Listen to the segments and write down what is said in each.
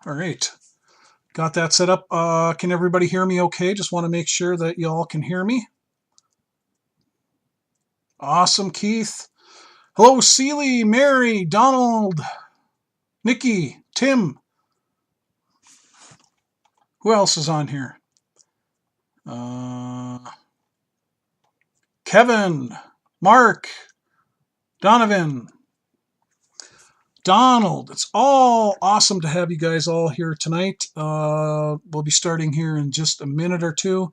All right. Got that set up. Can everybody hear me okay? Just want to make sure that y'all can hear me. Awesome, Keith. Hello, Seeley, Mary, Donald, Nikki, Tim. Who else is on here? Kevin, Mark, Donovan, Donald. It's all awesome to have you guys all here tonight. We'll be starting here in just a minute or two.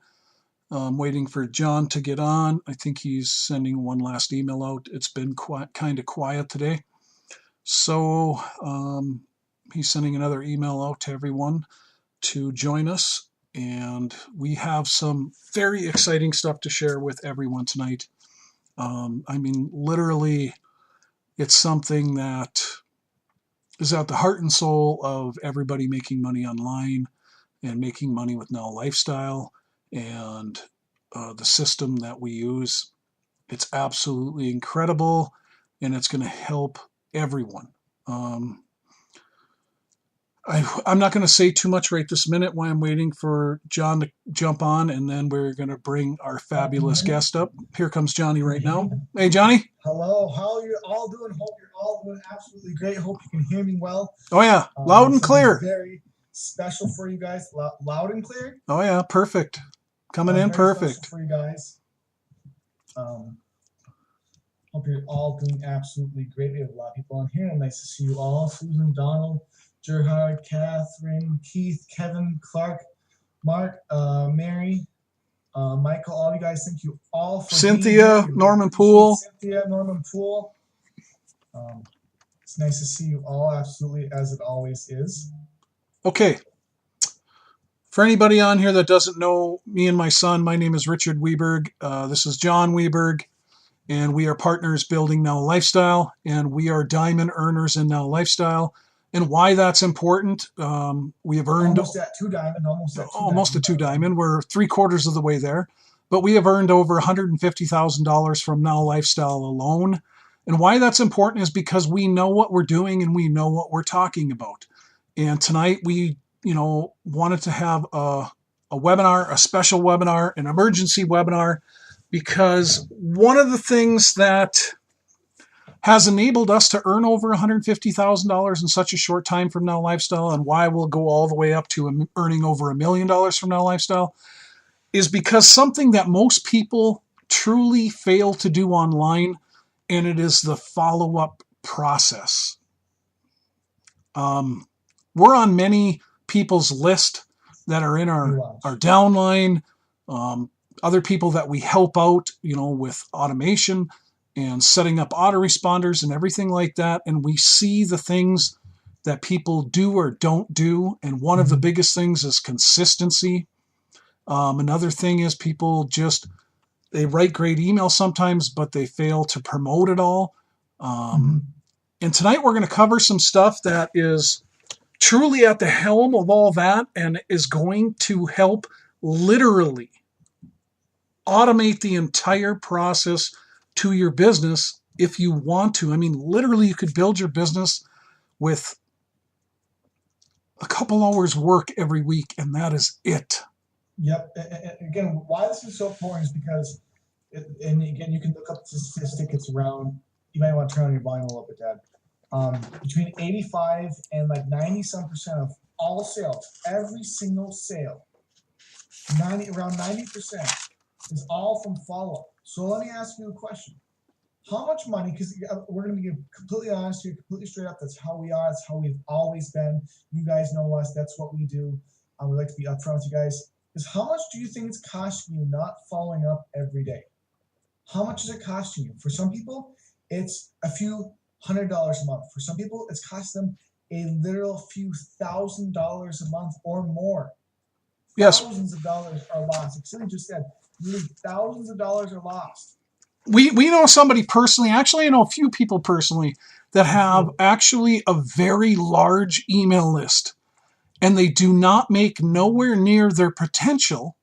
I'm waiting for John to get on. I think he's sending one last email out. It's been kind of quiet today. So he's sending another email out to everyone to join us. And we have some very exciting stuff to share with everyone tonight. I mean, literally, it's something that is at the heart and soul of everybody making money online and making money with NowLifestyle and the system that we use. It's absolutely incredible, and it's going to help everyone. I'm not going to say too much right this minute while I'm waiting for John to jump on, and then we're going to bring our fabulous guest up. Here comes Johnny right now. Hey, Johnny. Hello. How are you all doing? Hope you're all doing absolutely great. Hope you can hear me well. Oh, yeah. Loud and clear. Very special for you guys. Loud and clear? Oh, yeah. Perfect. Coming in perfect. For you guys. Hope you're all doing absolutely great. We have a lot of people on here. Nice to see you all. Susan, Donald, Gerhard, Catherine, Keith, Kevin, Clark, Mark, Mary, Michael, all you guys, thank you all for Cynthia, Norman Poole. Cynthia, Norman Poole. It's nice to see you all, absolutely, as it always is. Okay. For anybody on here that doesn't know me and my son, my name is Richard Weberg. This is John Weberg, and we are partners building NowLifestyle, and we are diamond earners in NowLifestyle. And why that's important, we have earned almost at two diamond. Almost a two diamond. We're 3/4 of the way there, but we have earned over $150,000 from NowLifestyle alone. And why that's important is because we know what we're doing and we know what we're talking about. And tonight we, wanted to have a webinar, a special webinar, an emergency webinar, because one of the things that has enabled us to earn over $150,000 in such a short time from NowLifestyle, and why we'll go all the way up to earning over $1 million from NowLifestyle, is because something that most people truly fail to do online, and it is the follow-up process. We're on many people's list that are in our downline, other people that we help out, with automation and setting up autoresponders and everything like that. And we see the things that people do or don't do. And one of the biggest things is consistency. Another thing is people they write great emails sometimes, but they fail to promote it all. And tonight we're going to cover some stuff that is truly at the helm of all that and is going to help literally automate the entire process to your business if you want to. I mean, literally, you could build your business with a couple hours work every week, and that is it. Yep. And again, why this is so important is because, and again, you can look up the statistic. It's around, you might want to turn on your volume a little bit, Dad. Between 85 and like 90% of all sales, every single sale, around 90% is all from follow-up. So let me ask you a question. How much money, because we're going to be completely honest here, completely straight up, that's how we are, that's how we've always been. You guys know us, that's what we do. We like to be upfront with you guys. Is how much do you think it's costing you not following up every day? How much is it costing you? For some people, it's a few $100 a month. For some people, it's costing them a literal few $1,000 a month or more. Yes. Thousands of dollars are lost. Like Cindy just said, really thousands of dollars are lost. We know somebody personally, actually I know a few people personally that have actually a very large email list, and they do not make nowhere near their potential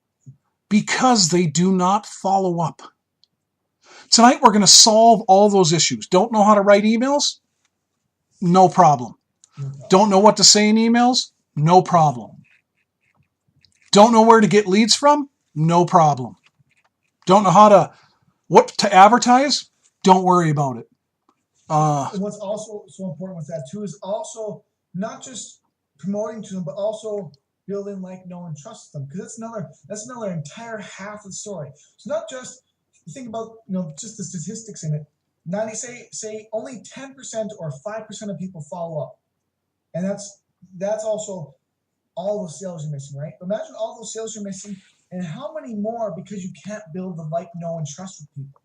because they do not follow up. Tonight we're going to solve all those issues. Don't know how to write emails? No problem. Don't know what to say in emails? No problem. Don't know where to get leads from? No problem. Don't know what to advertise? Don't worry about it. And what's also so important with that too is also not just promoting to them, but also building like, know, and trust them, because that's another entire half of the story. So not just think about just the statistics in it. 90 say only 10% or 5% of people follow up, and that's also all those sales you're missing, right? Imagine all those sales you're missing, and how many more because you can't build the like, know, and trust with people.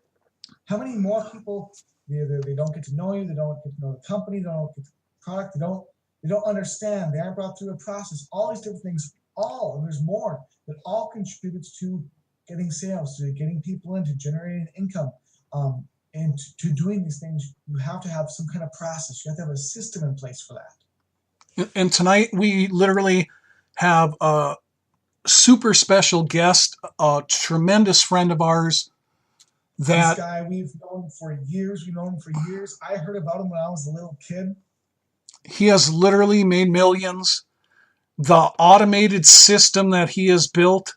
How many more people they don't get to know you, they don't get to know the company, they don't get the product, they don't understand, they aren't brought through a process, all these different things, and there's more that all contributes to getting sales, to getting people in, to generating income, and to doing these things. You have to have some kind of process. You have to have a system in place for that. And tonight we literally have a super special guest, a tremendous friend of ours. This guy we've known for years. I heard about him when I was a little kid. He has literally made millions. The automated system that he has built,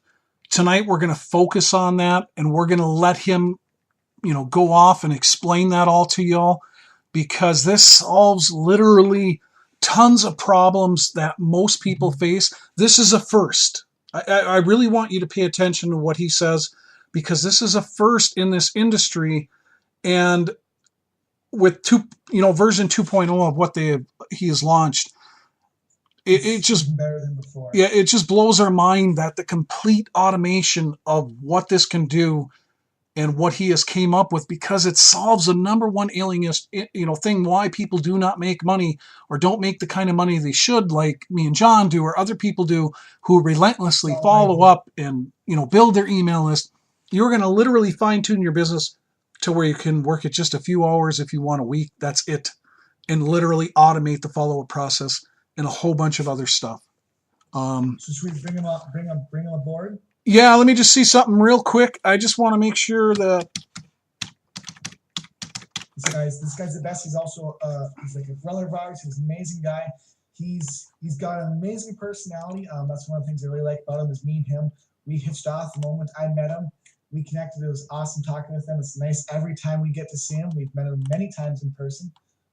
tonight we're going to focus on that, and we're going to let him, go off and explain that all to y'all, because this solves literally tons of problems that most people face. This is a first. I really want you to pay attention to what he says, because this is a first in this industry. And with version 2.0 of what he has launched, it just better than before. Yeah, it just blows our mind that the complete automation of what this can do and what he has came up with, because it solves the number one alienist thing why people do not make money, or don't make the kind of money they should, like me and John do, or other people do, who relentlessly follow up and build their email list. You're going to literally fine tune your business to where you can work it just a few hours if you want a week. That's it, and literally automate the follow-up process and a whole bunch of other stuff. So should we bring him aboard? Yeah, let me just see something real quick. I just want to make sure that this guy's the best. He's also he's like a brother of ours. He's an amazing guy. He's got an amazing personality. That's one of the things I really like about him, is me and him. We hitched off the moment I met him. We connected. It was awesome talking with him. It's nice every time we get to see him. We've met him many times in person.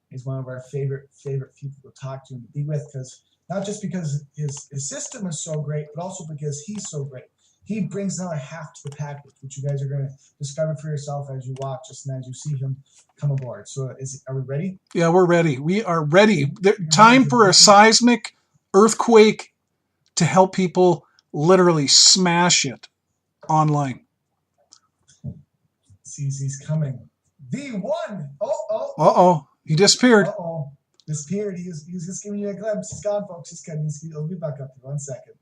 He's one of our favorite people to talk to and to be with, because not just because his system is so great, but also because he's so great. He brings another half to the package, which you guys are going to discover for yourself as you watch us and as you see him come aboard. So are we ready? Yeah, we're ready. We are ready. Time for a seismic earthquake to help people literally smash it online. He's coming. The one. Uh-oh. He disappeared. Uh-oh. Disappeared. He was just giving you a glimpse. He's gone, folks. He's kidding. He'll be back up in 1 second.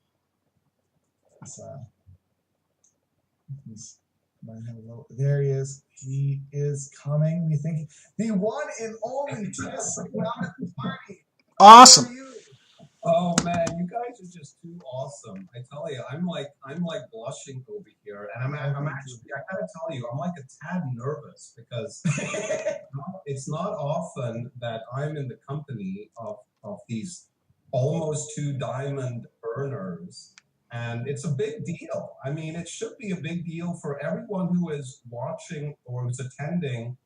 There he is. He is coming. We think the one and only Tiss Party. Awesome. Oh man, you guys are just too awesome. I tell you, I'm like blushing over here, and I'm actually, I gotta tell you, I'm like a tad nervous, because it's not often that I'm in the company of these almost 2 diamond earners. And it's a big deal. I mean, it should be a big deal for everyone who is watching or who's attending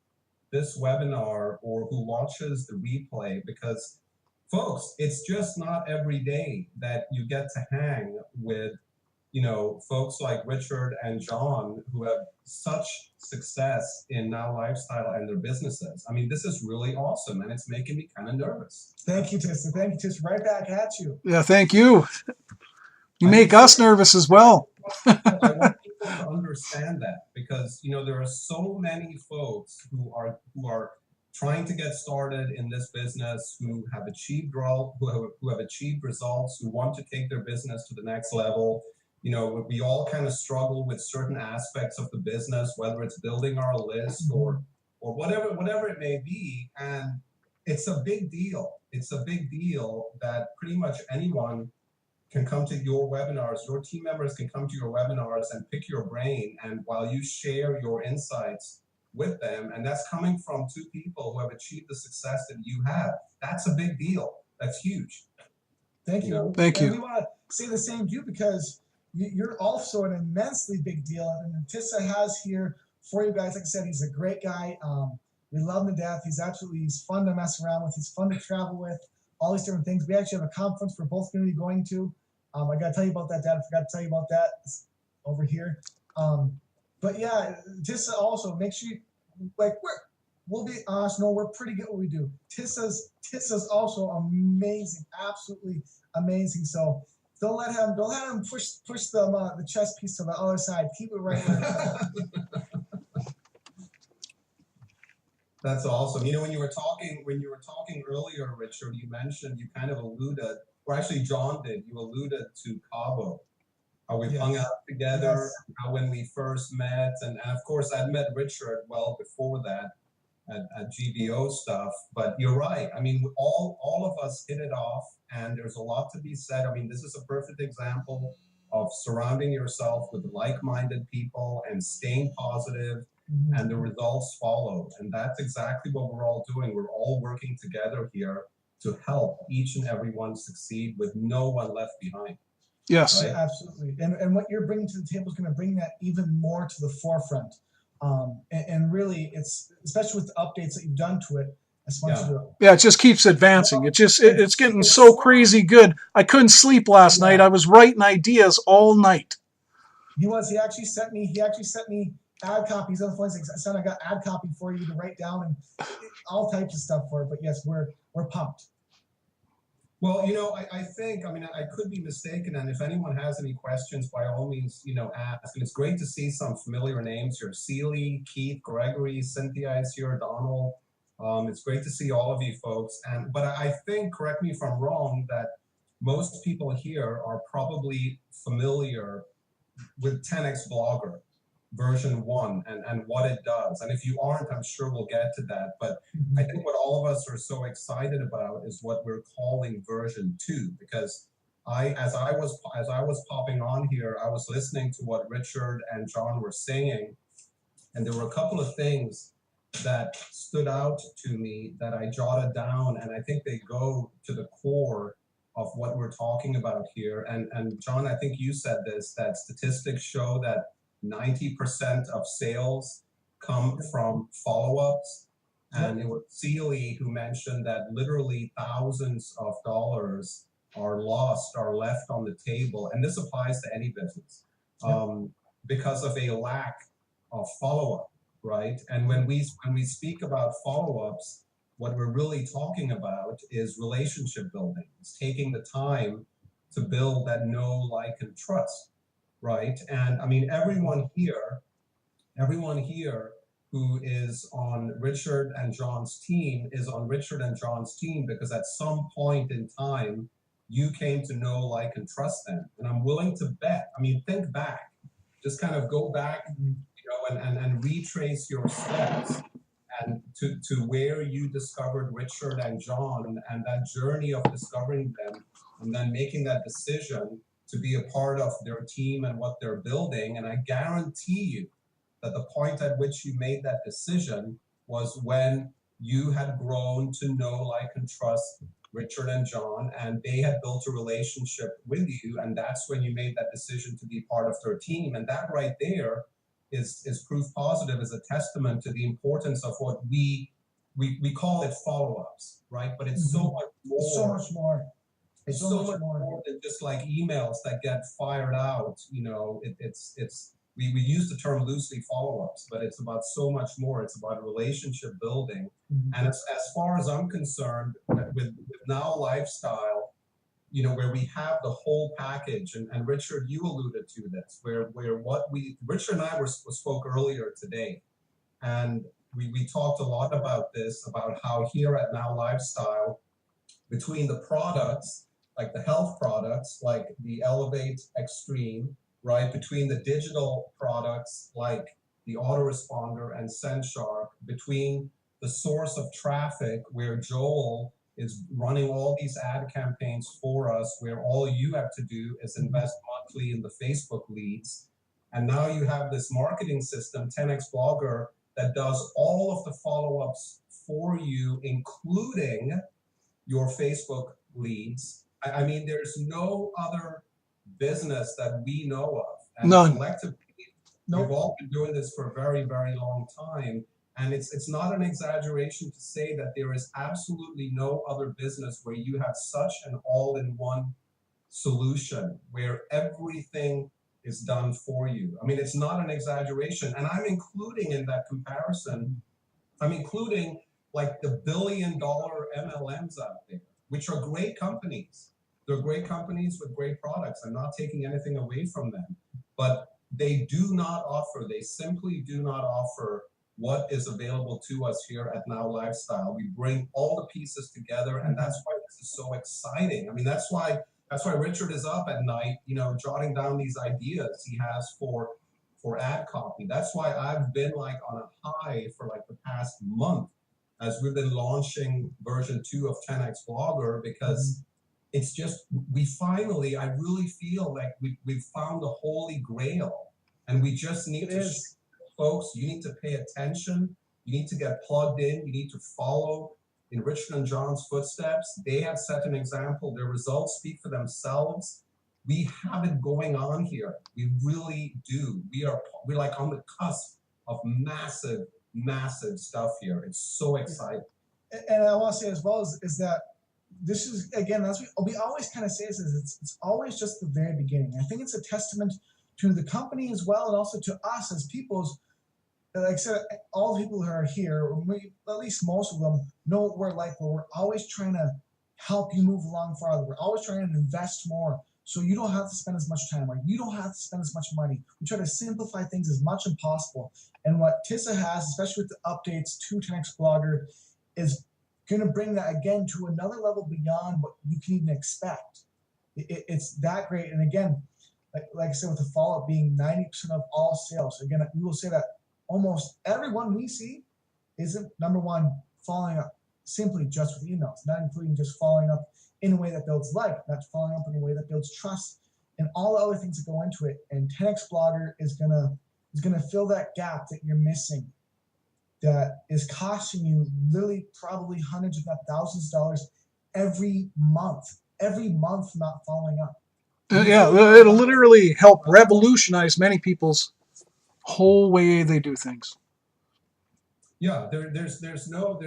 this webinar or who watches the replay, because folks, it's just not every day that you get to hang with, folks like Richard and John, who have such success in NowLifestyle and their businesses. I mean, this is really awesome, and it's making me kind of nervous. Thank you, Tiss. Thank you, Tiss. Right back at you. Yeah, thank you. You make us nervous as well. I want people to understand that, because there are so many folks who are trying to get started in this business, who have achieved results, who want to take their business to the next level. We all kind of struggle with certain aspects of the business, whether it's building our list or whatever it may be, and it's a big deal. It's a big deal that pretty much anyone can come to your webinars. Your team members can come to your webinars and pick your brain, and while you share your insights with them, and that's coming from 2 people who have achieved the success that you have. That's a big deal. That's huge. Thank You know? you. Thank And you. we want to say the same to you because you're also an immensely big deal. And Tissa has here for you guys. Like I said, he's a great guy. We love him to death. He's fun to mess around with. He's fun to travel with. All these different things. We actually have a conference we're both going to be going to. I got to tell you about that, Dad. I forgot to tell you about that. It's over here. But yeah, Tissa also make sure we'll be honest. No, we're pretty good at what we do. Tissa's also amazing, absolutely amazing. So don't let him push the chess piece to the other side. Keep it right where it's at. That's awesome. You know, when you were talking earlier, Richard, you mentioned, you kind of alluded, or actually John did, you alluded to Cabo. How we've hung out together, how when we first met, and of course I'd met Richard well before that at GVO stuff. But you're right. I mean, all of us hit it off, and there's a lot to be said. I mean, this is a perfect example of surrounding yourself with like-minded people and staying positive, and the results follow. And that's exactly what we're all doing. We're all working together here to help each and every one succeed with no one left behind. Yes. Right? Absolutely. And what you're bringing to the table is going to bring that even more to the forefront. And really, it's especially with the updates that you've done to it. Yeah, it just keeps advancing. It's getting so crazy good. I couldn't sleep last night. I was writing ideas all night. He actually sent me ad copies of the phone. I said I got ad copy for you to write down and all types of stuff for it. But yes, we're pumped. Well, you know, I think, I mean, I could be mistaken, and if anyone has any questions, by all means, you know, ask. And it's great to see some familiar names here. Seeley, Keith, Gregory, Cynthia is here, Donald. It's great to see all of you folks. But I think, correct me if I'm wrong, that most people here are probably familiar with 10x Blogger version 1 and what it does. And if you aren't, I'm sure we'll get to that. But I think what all of us are so excited about is what we're calling version 2, because as I was popping on here, I was listening to what Richard and John were saying, and there were a couple of things that stood out to me that I jotted down, and I think they go to the core of what we're talking about here. And John, I think you said this, that statistics show that 90% of sales come from follow-ups. And it was Seeley who mentioned that literally thousands of dollars are left on the table. And this applies to any business because of a lack of follow-up, right? And when we speak about follow-ups, what we're really talking about is relationship building. It's taking the time to build that know, like, and trust, right? And I mean, everyone here who is on Richard and John's team is on Richard and John's team because at some point in time, you came to know, like, and trust them. And I'm willing to bet, I mean, think back, just kind of go back, you know, and retrace your steps and to where you discovered Richard and John and that journey of discovering them and then making that decision to be a part of their team and what they're building. And I guarantee you that the point at which you made that decision was when you had grown to know, like, and trust Richard and John, and they had built a relationship with you. And that's when you made that decision to be part of their team. And that right there is proof positive, is a testament to the importance of what we call it follow-ups, right? But it's so much more. So much more. It's so much more than just like emails that get fired out. You know, we use the term loosely follow-ups, but it's about so much more. It's about relationship building. And as far as I'm concerned, with NowLifestyle, you know, where we have the whole package, and Richard, you alluded to this, where Richard and I spoke earlier today, and we talked a lot about this, about how here at NowLifestyle, between the products, like the health products, like the Elevate Extreme, right, between the digital products, like the autoresponder and SendShark, between the source of traffic, where Joel is running all these ad campaigns for us, where all you have to do is invest monthly in the Facebook leads. And now you have this marketing system, 10x Blogger, that does all of the follow-ups for you, including your Facebook leads. I mean, there's no other business that we know of. And None. collectively, we've all been doing this for a very, very long time. And it's not an exaggeration to say that there is absolutely no other business where you have such an all-in-one solution where everything is done for you. I mean, it's not an exaggeration. And I'm including in that comparison, I'm including like the billion-dollar MLMs out there, which are great companies. They're great companies with great products. I'm not taking anything away from them, but they do not offer, they simply do not offer what is available to us here at NowLifestyle. We bring all the pieces together, and that's why this is so exciting. I mean, that's why Richard is up at night, you know, jotting down these ideas he has for ad copy. That's why I've been like on a high for like the past month as we've been launching version 2 of 10X Blogger, because it's just, we finally, I really feel like we've found the holy grail, and we just need to, folks, you need to pay attention. You need to get plugged in. You need to follow in Richard and John's footsteps. They have set an example. Their results speak for themselves. We have it going on here. We really do. We're like on the cusp of massive, massive stuff here. It's so exciting. And I want to say as well is that this is, again, as we always kind of say this, is it's always just the very beginning. I think it's a testament to the company as well, and also to us as people. Like I said, all the people who are here, at least most of them, know what we're like, where we're always trying to help you move along farther. We're always trying to invest more so you don't have to spend as much time, or you don't have to spend as much money. We try to simplify things as much as possible. And what Tissa has, especially with the updates to 10X Blogger, is going to bring that again to another level beyond what you can even expect. It's that great. And again, like I said, with the follow-up being 90% of all sales, again, we will say that almost everyone we see isn't, number one, following up simply just with emails, not including just following up in a way that builds not following up in a way that builds trust, and all the other things that go into it. And 10X Blogger is gonna fill that gap that you're missing, that is costing you literally probably hundreds if not thousands of dollars every month not following up. Yeah, it'll literally help revolutionize many people's whole way they do things. Yeah, there's no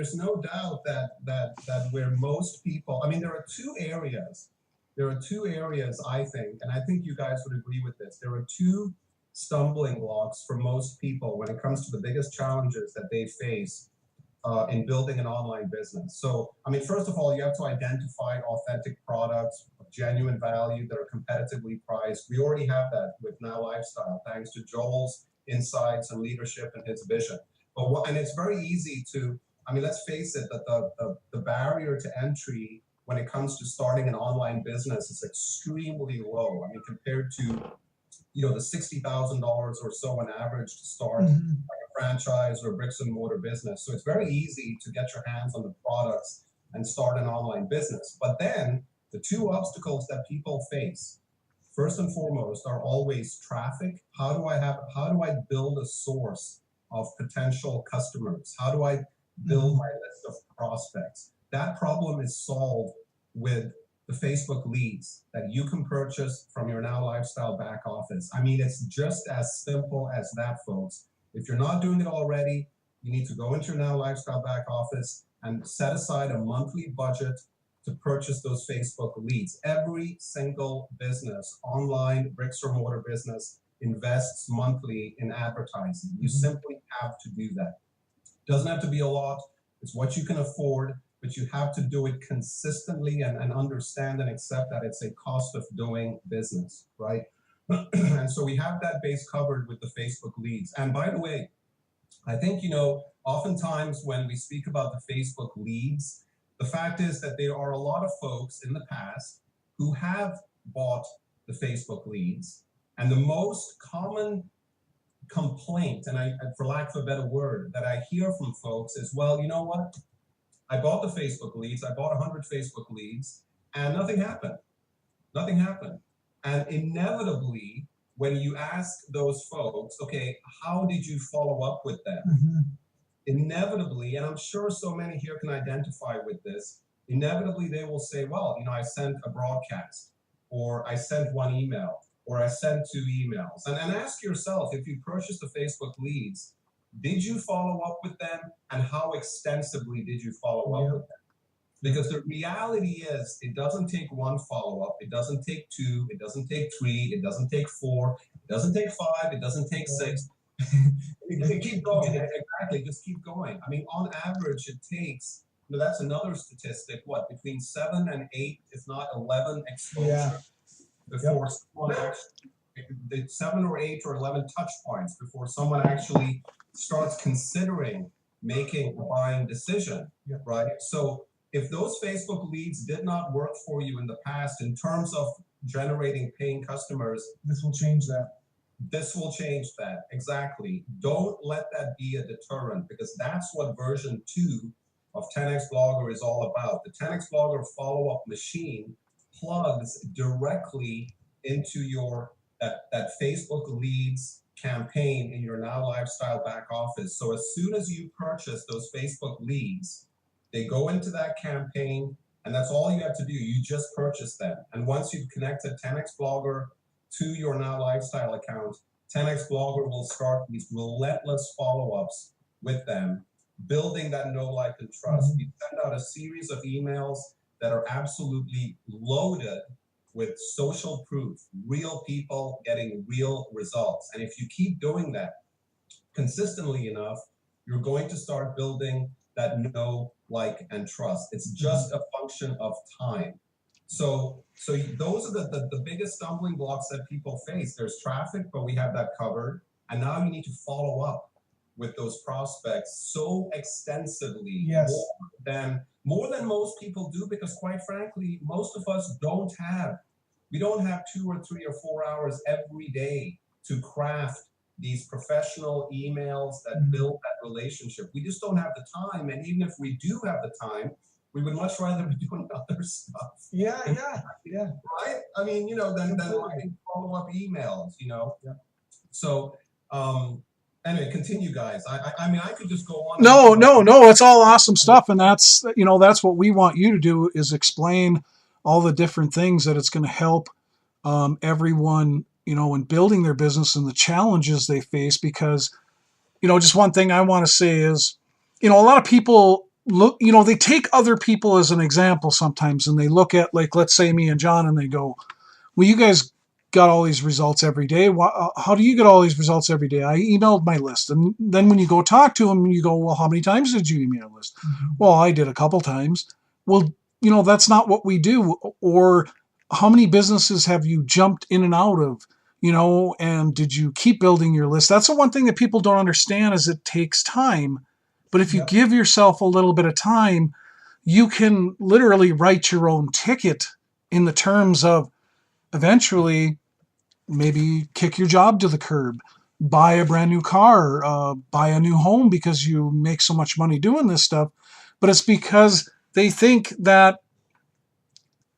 doubt that where most people, I mean, there are two areas I think, and I think you guys would agree with this. There are two stumbling blocks for most people when it comes to the biggest challenges that they face in building an online business. So, I mean, first of all, you have to identify authentic products of genuine value that are competitively priced. We already have that with NowLifestyle, thanks to Joel's insights and leadership and his vision. And it's very easy to, I mean, let's face it, that the barrier to entry when it comes to starting an online business is extremely low. I mean, compared to, you know, the $60,000 or so on average to start like a franchise or a bricks and mortar business. So it's very easy to get your hands on the products and start an online business. But then the two obstacles that people face, first and foremost, are always traffic. How do I build a source of potential customers? How do I build my list of prospects? That problem is solved with the Facebook leads that you can purchase from your NowLifestyle back office. I mean, it's just as simple as that, folks. If you're not doing it already, you need to go into your NowLifestyle back office and set aside a monthly budget to purchase those Facebook leads. Every single business, online, bricks or mortar business, invests monthly in advertising. You simply have to do that. Doesn't have to be a lot. It's what you can afford, but you have to do it consistently and understand and accept that it's a cost of doing business, right? And so we have that base covered with the Facebook leads. And by the way, I think, you know, oftentimes when we speak about the Facebook leads, the fact is that there are a lot of folks in the past who have bought the Facebook leads. And the most common complaint, and for lack of a better word, that I hear from folks is, well, you know what? I bought the Facebook leads. I bought 100 Facebook leads, and nothing happened. Nothing happened. And inevitably, when you ask those folks, okay, how did you follow up with them? Inevitably, and I'm sure so many here can identify with this, inevitably they will say, well, I sent a broadcast, or I sent one email, or I sent 2 emails. And ask yourself, if you purchased the Facebook leads, did you follow up with them, and how extensively did you follow up with them? Because the reality is, it doesn't take 1 follow-up, it doesn't take 2, it doesn't take 3, it doesn't take 4, it doesn't take 5, it doesn't take 6. Keep going. Exactly, just keep going. I mean, on average, it takes, that's another statistic, what, between 7 and 8, if not 11 exposure before someone actually, 7 or 8 or 11 touch points before someone actually starts considering making a buying decision, right? So if those Facebook leads did not work for you in the past in terms of generating paying customers, this will change that. This will change that, exactly. Don't let that be a deterrent, because that's what version 2 of 10x Blogger is all about. The 10x Blogger follow-up machine plugs directly into your that Facebook leads campaign in your NowLifestyle back office. So as soon as you purchase those Facebook leads, they go into that campaign, and that's all you have to do. You just purchase them. And once you've connected 10x Blogger to your NowLifestyle account, 10x Blogger will start these relentless follow-ups with them, building that know, like, and trust. We send out a series of emails that are absolutely loaded with social proof, real people getting real results. And if you keep doing that consistently enough, you're going to start building that know, like, and trust. It's just a function of time. So those are the biggest stumbling blocks that people face. There's traffic, but we have that covered. And now you need to follow up with those prospects so extensively, more than most people do, because quite frankly, most of us we don't have 2 or 3 or 4 hours every day to craft these professional emails that build that relationship. We just don't have the time. And even if we do have the time, we would much rather be doing other stuff. Yeah. Right? I mean, than writing follow-up emails, So, anyway, continue, guys. I mean, I could just go on. No, it's all awesome stuff. And that's what we want you to do, is explain all the different things that it's going to help everyone, in building their business and the challenges they face. Because, just one thing I want to say is, a lot of people look, they take other people as an example sometimes, and they look at, like, let's say me and John, and they go, well, you guys got all these results every day. How do you get all these results every day? I emailed my list. And then when you go talk to them, you go, well, how many times did you email a list? Well, I did a couple times. Well, that's not what we do. Or how many businesses have you jumped in and out of, and did you keep building your list? That's the one thing that people don't understand, is it takes time. But if you give yourself a little bit of time, you can literally write your own ticket, in the terms of eventually maybe kick your job to the curb, buy a brand new car, buy a new home, because you make so much money doing this stuff. But it's because they think that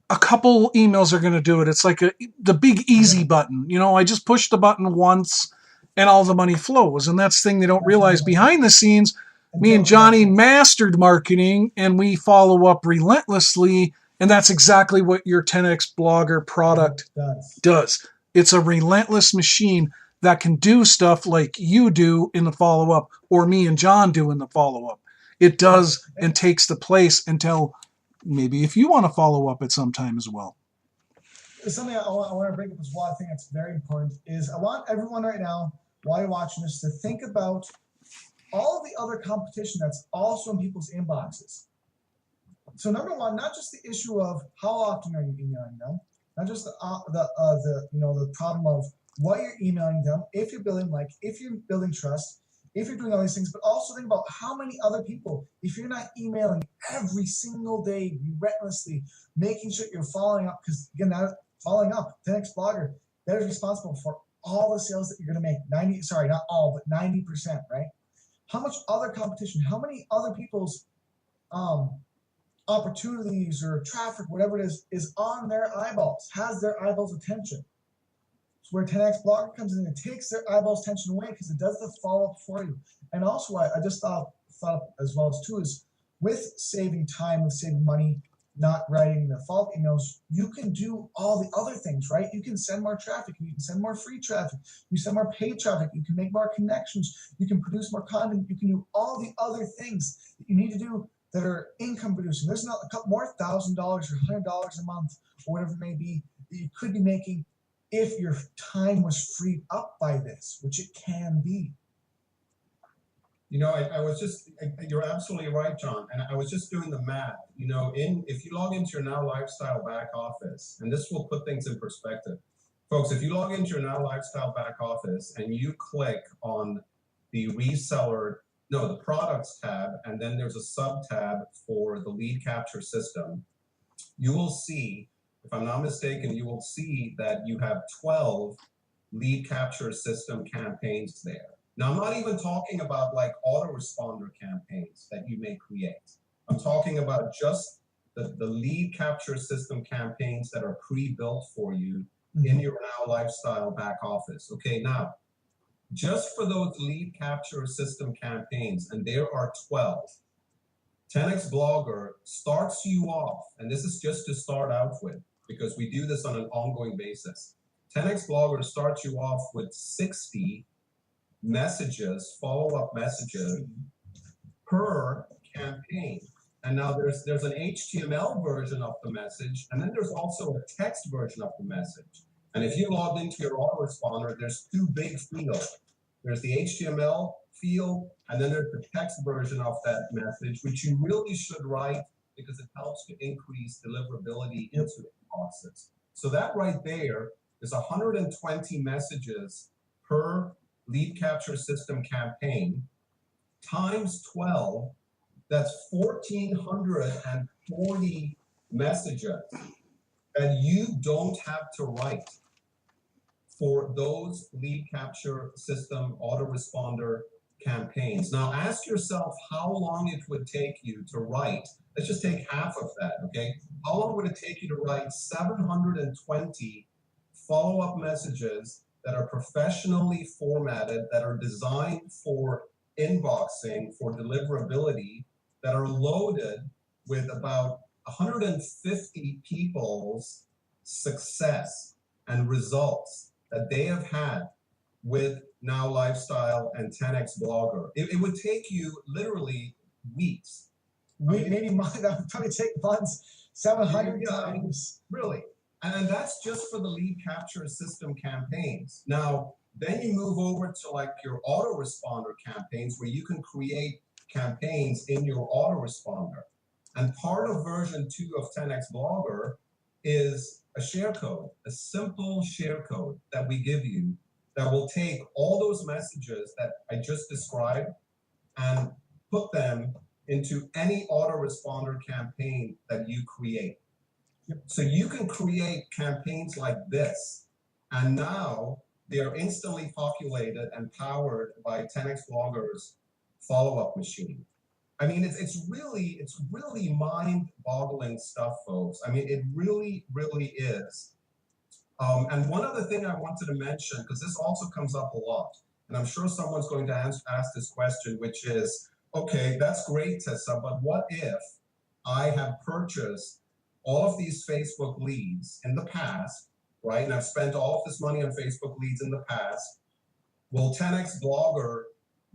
a couple emails are going to do it. It's like the big easy button. I just push the button once and all the money flows. And that's the thing they don't realize. Behind the scenes, me and Johnny mastered marketing, and we follow up relentlessly. And that's exactly what your 10x Blogger product does. It's a relentless machine that can do stuff like you do in the follow-up, or me and John do in the follow-up. It does, and takes the place until maybe if you want to follow up at some time as well. Something I want to bring up as well, I think that's very important, is I want everyone right now, while you're watching this, to think about all of the other competition that's also in people's inboxes. So number one, not just the issue of how often are you emailing them, not just the problem of what you're emailing them, if you're building trust, if you're doing all these things, but also think about how many other people, if you're not emailing every single day, relentlessly, making sure you're following up, because again, following up, 10x Blogger, that is responsible for all the sales that you're going to make. 90%, right? How much other competition, how many other people's opportunities or traffic, whatever it is on their eyeballs, has their eyeballs' attention. So where 10x Blogger comes in, it takes their eyeballs' attention away, because it does the follow-up for you. And also, I just thought as well as too, is with saving time, with saving money, not writing the follow-up emails, you can do all the other things, right? You can send more traffic, you can send more free traffic, you send more paid traffic, you can make more connections, you can produce more content, you can do all the other things that you need to do that are income producing. There's not a couple more $1,000 or $100 a month or whatever it may be that you could be making if your time was freed up by this, which it can be. You know, I was just, you're absolutely right, John. And I was just doing the math. You know, if you log into your NowLifestyle back office, and this will put things in perspective. Folks, if you log into your NowLifestyle back office and you click on the the products tab, and then there's a sub tab for the lead capture system, you will see, if I'm not mistaken, you will see that you have 12 lead capture system campaigns there. Now, I'm not even talking about like autoresponder campaigns that you may create. I'm talking about just the lead capture system campaigns that are pre-built for you in your NowLifestyle back office. Okay, now, just for those lead capture system campaigns, and there are 12, 10x Blogger starts you off, and this is just to start out with, because we do this on an ongoing basis. 10x Blogger starts you off with 60 messages, follow-up messages per campaign. And now there's an HTML version of the message, and then there's also a text version of the message. And if you logged into your autoresponder, there's two big fields. There's the HTML field, and then there's the text version of that message, which you really should write because it helps to increase deliverability into inboxes. So that right there is 120 messages per lead capture system campaign times 12. That's 1,440 messages that you don't have to write for those lead capture system autoresponder campaigns. Now ask yourself how long it would take you to write. Let's just take half of that, okay? How long would it take you to write 720 follow-up messages that are professionally formatted, that are designed for inboxing, for deliverability, that are loaded with about 150 people's success and results that they have had with NowLifestyle and 10x Blogger? It would take you literally weeks. Maybe months. That would probably take months, 700 times. Really. And that's just for the lead capture system campaigns. Now, then you move over to like your autoresponder campaigns where you can create campaigns in your autoresponder. And part of version 2 of 10x Blogger is a share code, a simple share code that we give you that will take all those messages that I just described and put them into any autoresponder campaign that you create. Yep. So you can create campaigns like this, and now they are instantly populated and powered by 10x Blogger's follow-up machine. I mean, it's really mind-boggling stuff, folks. I mean, it really, really is. And one other thing I wanted to mention, because this also comes up a lot, and I'm sure someone's going to ask this question, which is, okay, that's great, Tessa, but what if I have purchased all of these Facebook leads in the past, right? And I've spent all of this money on Facebook leads in the past. Will 10x Blogger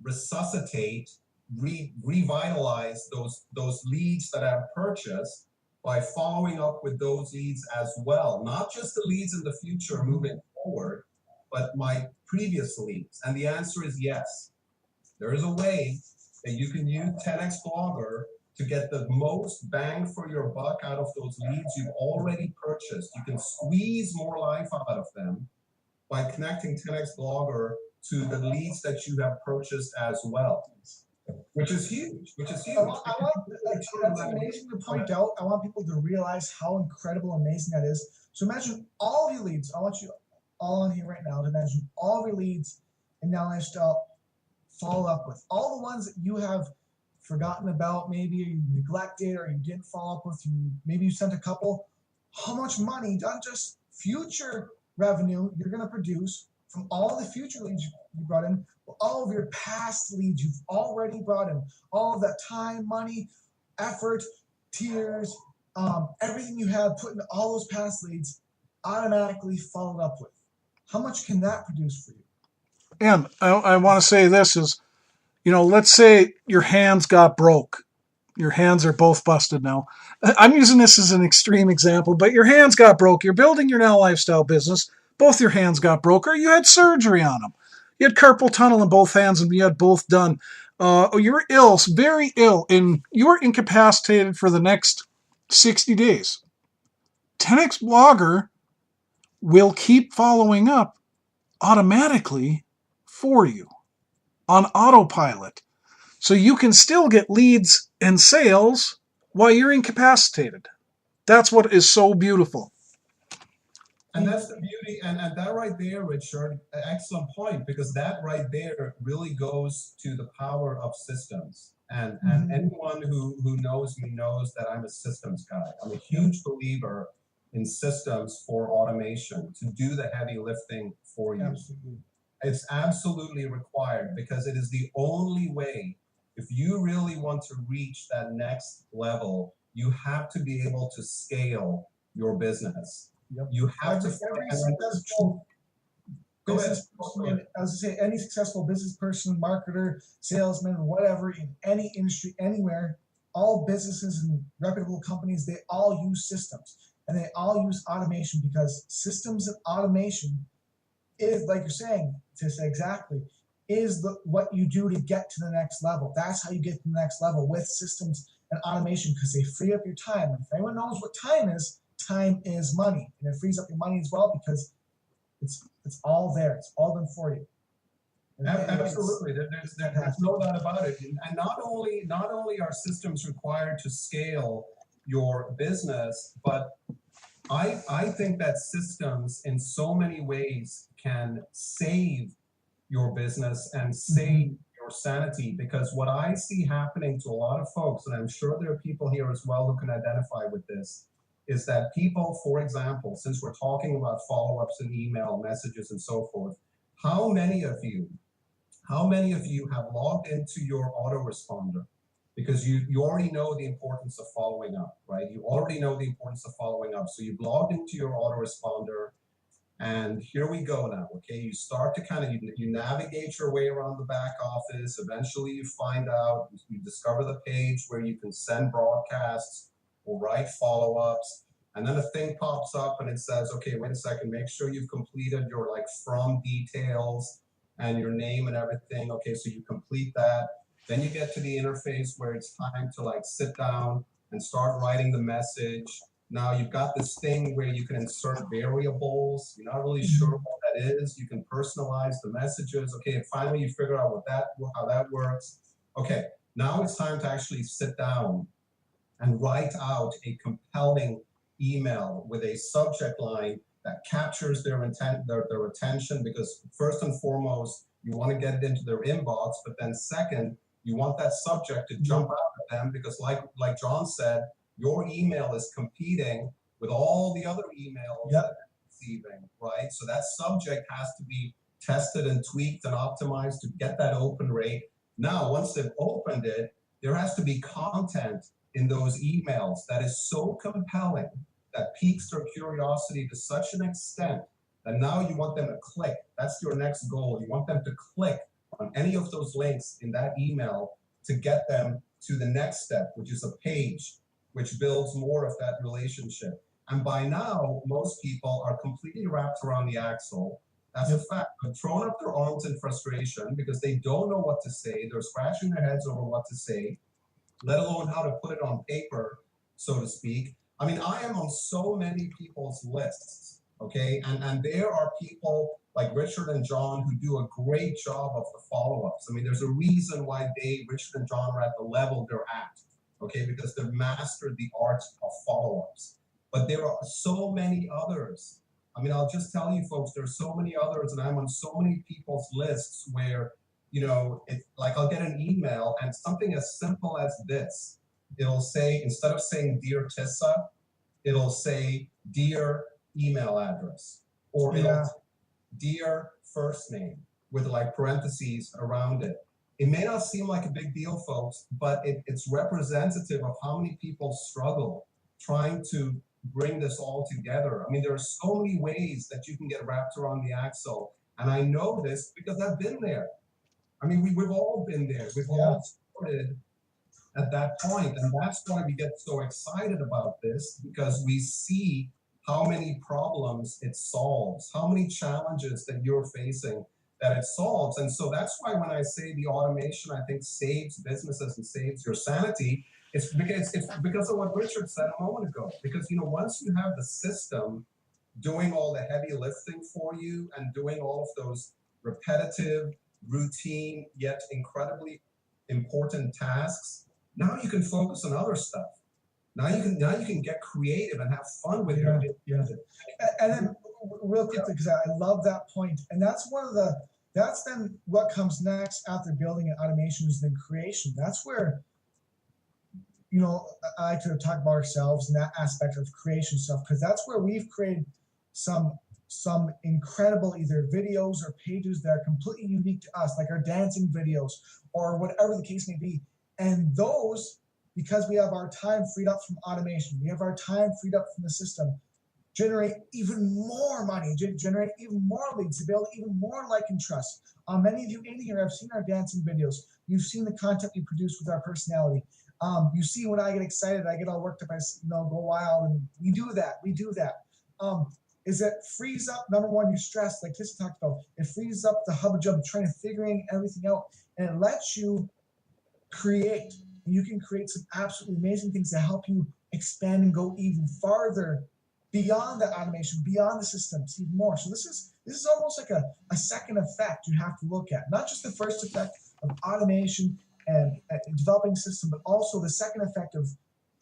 resuscitate, revitalize those leads that I've purchased by following up with those leads as well? Not just the leads in the future moving forward, but my previous leads. And the answer is yes. There is a way that you can use 10x Blogger to get the most bang for your buck out of those leads you've already purchased. You can squeeze more life out of them by connecting 10x Blogger to the leads that you have purchased as well, which is huge, that's amazing to point out. I want people to realize how incredible, amazing that is. So imagine all of your leads. I want you all on here right now to imagine all of your leads and NowLifestyle follow up with. All the ones that you have forgotten about, maybe you neglected or you didn't follow up with, maybe you sent a couple. How much money, not just future revenue, you're going to produce from all the future leads you brought in, all of your past leads you've already brought in, all of that time, money, effort, tears, everything you have put in all those past leads automatically followed up with. How much can that produce for you? And I want to say this is, let's say your hands got broke. Your hands are both busted now. I'm using this as an extreme example, but your hands got broke. You're building your Now Lifestyle business. Both your hands got broke, or you had surgery on them. You had carpal tunnel in both hands, and you had both done. You were ill, very ill, and you were incapacitated for the next 60 days. 10x Blogger will keep following up automatically for you on autopilot. So you can still get leads and sales while you're incapacitated. That's what is so beautiful. And that's the beauty, and that right there, Richard, excellent point, because that right there really goes to the power of systems. And anyone who knows me knows that I'm a systems guy. I'm a huge believer in systems for automation to do the heavy lifting for you. Absolutely. It's absolutely required, because it is the only way. If you really want to reach that next level, you have to be able to scale your business. Yep. You have to every successful business person, I was going to say, any successful business person, marketer, salesman, whatever, in any industry, anywhere, all businesses and reputable companies, they all use systems, and they all use automation, because systems and automation is, like you're saying, to say exactly, is what you do to get to the next level. That's how you get to the next level, with systems and automation, because they free up your time. And if anyone knows what time is money, and it frees up your money as well, because it's all there. It's all done for you. Absolutely, there's no doubt about it. And not only are systems required to scale your business, but I think that systems in so many ways can save your business and save your sanity, because what I see happening to a lot of folks, and I'm sure there are people here as well who can identify with this, is that people, for example, since we're talking about follow-ups and email messages and so forth, how many of you have logged into your autoresponder? Because you already know the importance of following up, right? You already know the importance of following up. So you've logged into your autoresponder, and here we go now, okay? You start to kind of, you navigate your way around the back office. Eventually you find out, you discover the page where you can send broadcasts or write follow-ups. And then a thing pops up and it says, okay, wait a second, make sure you've completed your from details and your name and everything. Okay, so you complete that. Then you get to the interface where it's time to sit down and start writing the message. Now you've got this thing where you can insert variables. You're not really sure what that is. You can personalize the messages. Okay, and finally you figure out how that works. Okay, now it's time to actually sit down and write out a compelling email with a subject line that captures their attention, because first and foremost, you want to get it into their inbox, but then second, you want that subject to jump out at them, because like John said, your email is competing with all the other emails that they're receiving, right? So that subject has to be tested and tweaked and optimized to get that open rate. Now, once they've opened it, there has to be content in those emails that is so compelling, that piques their curiosity to such an extent that now you want them to click. That's your next goal. You want them to click on any of those links in that email to get them to the next step, which is a page, which builds more of that relationship. And by now, most people are completely wrapped around the axle. That's a fact. They've thrown up their arms in frustration because they don't know what to say. They're scratching their heads over what to say, let alone how to put it on paper, so to speak. I mean, I am on so many people's lists, okay? And there are people like Richard and John who do a great job of the follow-ups. I mean, there's a reason why Richard and John are at the level they're at, okay? Because they've mastered the art of follow-ups. But there are so many others. I mean, I'll just tell you folks, there are so many others, and I'm on so many people's lists where, I'll get an email and something as simple as this. It'll say, instead of saying Dear Tissa, it'll say Dear email address, or it'll say Dear first name with parentheses around it. It may not seem like a big deal, folks, but it's representative of how many people struggle trying to bring this all together. I mean, there are so many ways that you can get wrapped around the axle. And I know this because I've been there. I mean, we've all been there. We've all started at that point. And that's why we get so excited about this, because we see how many problems it solves, how many challenges that you're facing that it solves. And so that's why when I say the automation, I think saves businesses and saves your sanity, it's because of what Richard said a moment ago. Because, you know, once you have the system doing all the heavy lifting for you and doing all of those repetitive, routine, yet incredibly important tasks, now you can focus on other stuff. Now you can get creative and have fun with it. Yeah. And then real quickly, because I love that point, and that's then what comes next after building an automation is then creation. That's where, you know, I like to talk about ourselves and that aspect of creation stuff, because that's where we've created some incredible either videos or pages that are completely unique to us, like our dancing videos or whatever the case may be. And those, because we have our time freed up from automation, we have our time freed up from the system, generate even more money, generate even more leads, to build even more like and trust. Many of you in here have seen our dancing videos. You've seen the content we produce with our personality. You see when I get excited, I get all worked up, I go wild, and we do that. Is it frees up, number one, your stress, like Tissa talked about. It frees up the hubba-jubba of trying to figuring everything out, and it lets you create. You can create some absolutely amazing things to help you expand and go even farther beyond that automation, beyond the systems, even more. So this is almost like a second effect you have to look at. Not just the first effect of automation and developing a system, but also the second effect of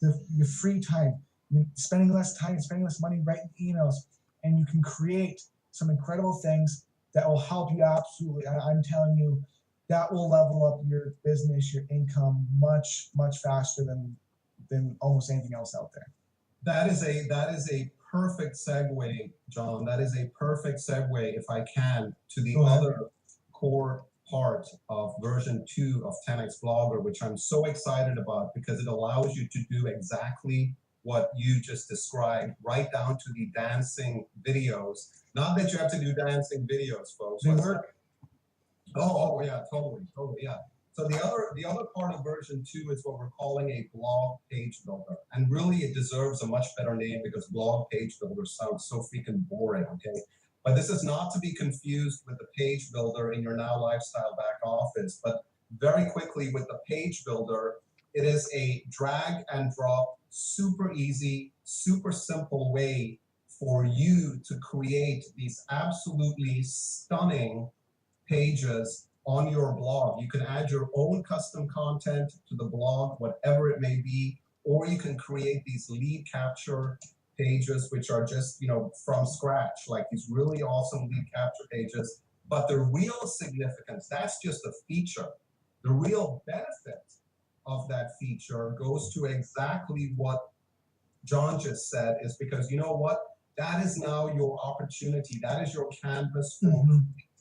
your free time. You're spending less time, spending less money writing emails, and you can create some incredible things that will help you absolutely. I'm telling you, that will level up your business, your income much, much faster than almost anything else out there. That is a perfect segue, John. That is a perfect segue, if I can, to the other core part of version 2 of 10x Blogger, which I'm so excited about because it allows you to do exactly what you just described, right down to the dancing videos. Not that you have to do dancing videos, folks. They work. Oh yeah, totally, yeah. So the other part of version 2 is what we're calling a blog page builder. And really it deserves a much better name because blog page builder sounds so freaking boring, okay? But this is not to be confused with the page builder in your NowLifestyle back office. But very quickly with the page builder, it is a drag and drop, super easy, super simple way for you to create these absolutely stunning pages on your blog. You can add your own custom content to the blog, whatever it may be, or you can create these lead capture pages, which are just, you know, from scratch, like these really awesome lead capture pages. But the real significance, that's just a feature. The real benefit of that feature goes to exactly what John just said, is because, you know what, that is now your opportunity. That is your canvas for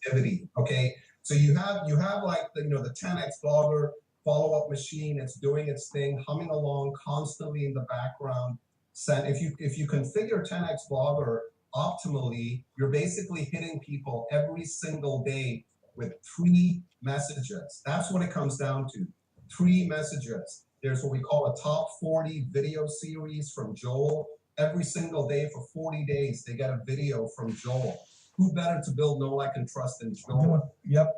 creativity, okay? So you have like the 10x Blogger follow-up machine. It's doing its thing, humming along constantly in the background. If you configure 10x Blogger optimally, you're basically hitting people every single day with 3 messages. That's what it comes down to. 3 messages. There's what we call a top 40 video series from Joel. Every single day for 40 days, they get a video from Joel. Who better to build Know, Like, and Trust than Joel? Yep.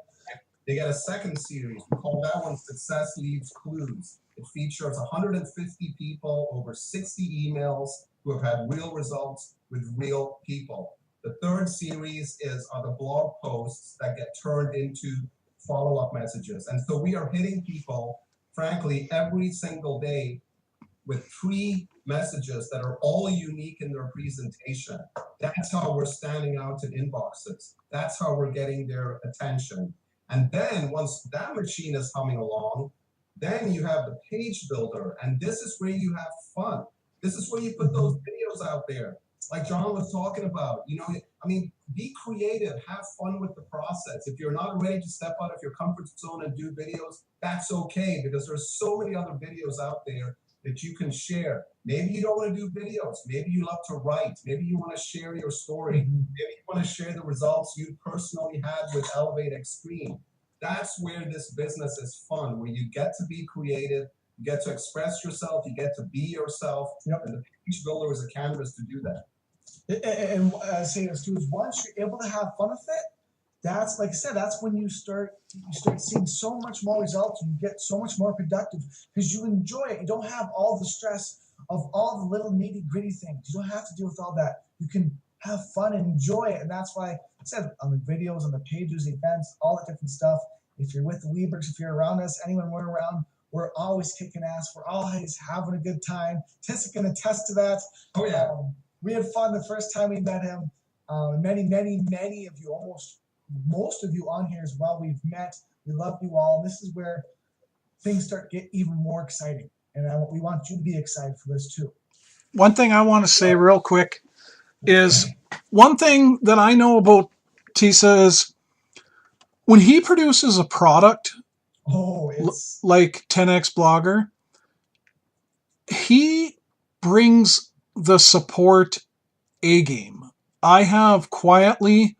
They get a second series. We call that one Success Leaves Clues. It features 150 people, over 60 emails who have had real results with real people. The third series are the blog posts that get turned into follow-up messages. And so we are hitting people, frankly, every single day with 3 messages that are all unique in their presentation. That's how we're standing out in inboxes. That's how we're getting their attention. And then once that machine is humming along, then you have the page builder. And this is where you have fun. This is where you put those videos out there. Like John was talking about, be creative, have fun with the process. If you're not ready to step out of your comfort zone and do videos, that's okay, because there's so many other videos out there that you can share. Maybe you don't want to do videos. Maybe you love to write. Maybe you want to share your story. Maybe you want to share the results you personally had with Elevate Extreme. That's where this business is fun, where you get to be creative, you get to express yourself, you get to be yourself. Yep. And the Page Builder is a canvas to do that. And say this too is once you're able to have fun with it, that's like I said, that's when you start seeing so much more results. You get so much more productive because you enjoy it. You don't have all the stress of all the little nitty gritty things. You don't have to deal with all that. You can have fun and enjoy it, and that's why I said on the videos, on the pages, events, all that different stuff. If you're with the Webergs, if you're around us, anyone we're around, we're always kicking ass. We're always having a good time. Tessa can attest to that. Oh yeah. We had fun the first time we met him. Many of you, almost most of you on here as well, we've met. We love you all. This is where things start to get even more exciting. And we want you to be excited for this too. One thing I want to say real quick is one thing that I know about Tisa is when he produces a product like 10X Blogger, he brings the support A game. I have quietly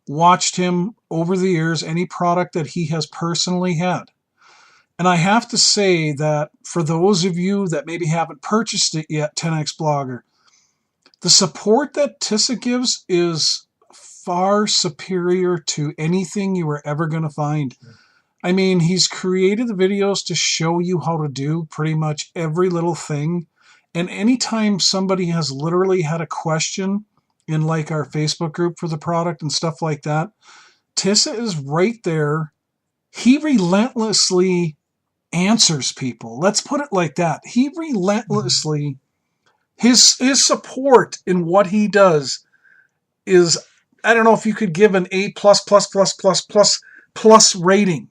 watched him over the years, any product that he has personally had. And I have to say that for those of you that maybe haven't purchased it yet, 10X Blogger, the support that Tissa gives is far superior to anything you were ever going to find. I mean, he's created the videos to show you how to do pretty much every little thing. And anytime somebody has literally had a question in like our Facebook group for the product and stuff like that, Tissa is right there. He relentlessly answers people. Let's put it like that. He relentlessly, his support in what he does is, I don't know if you could give an A+++++ rating.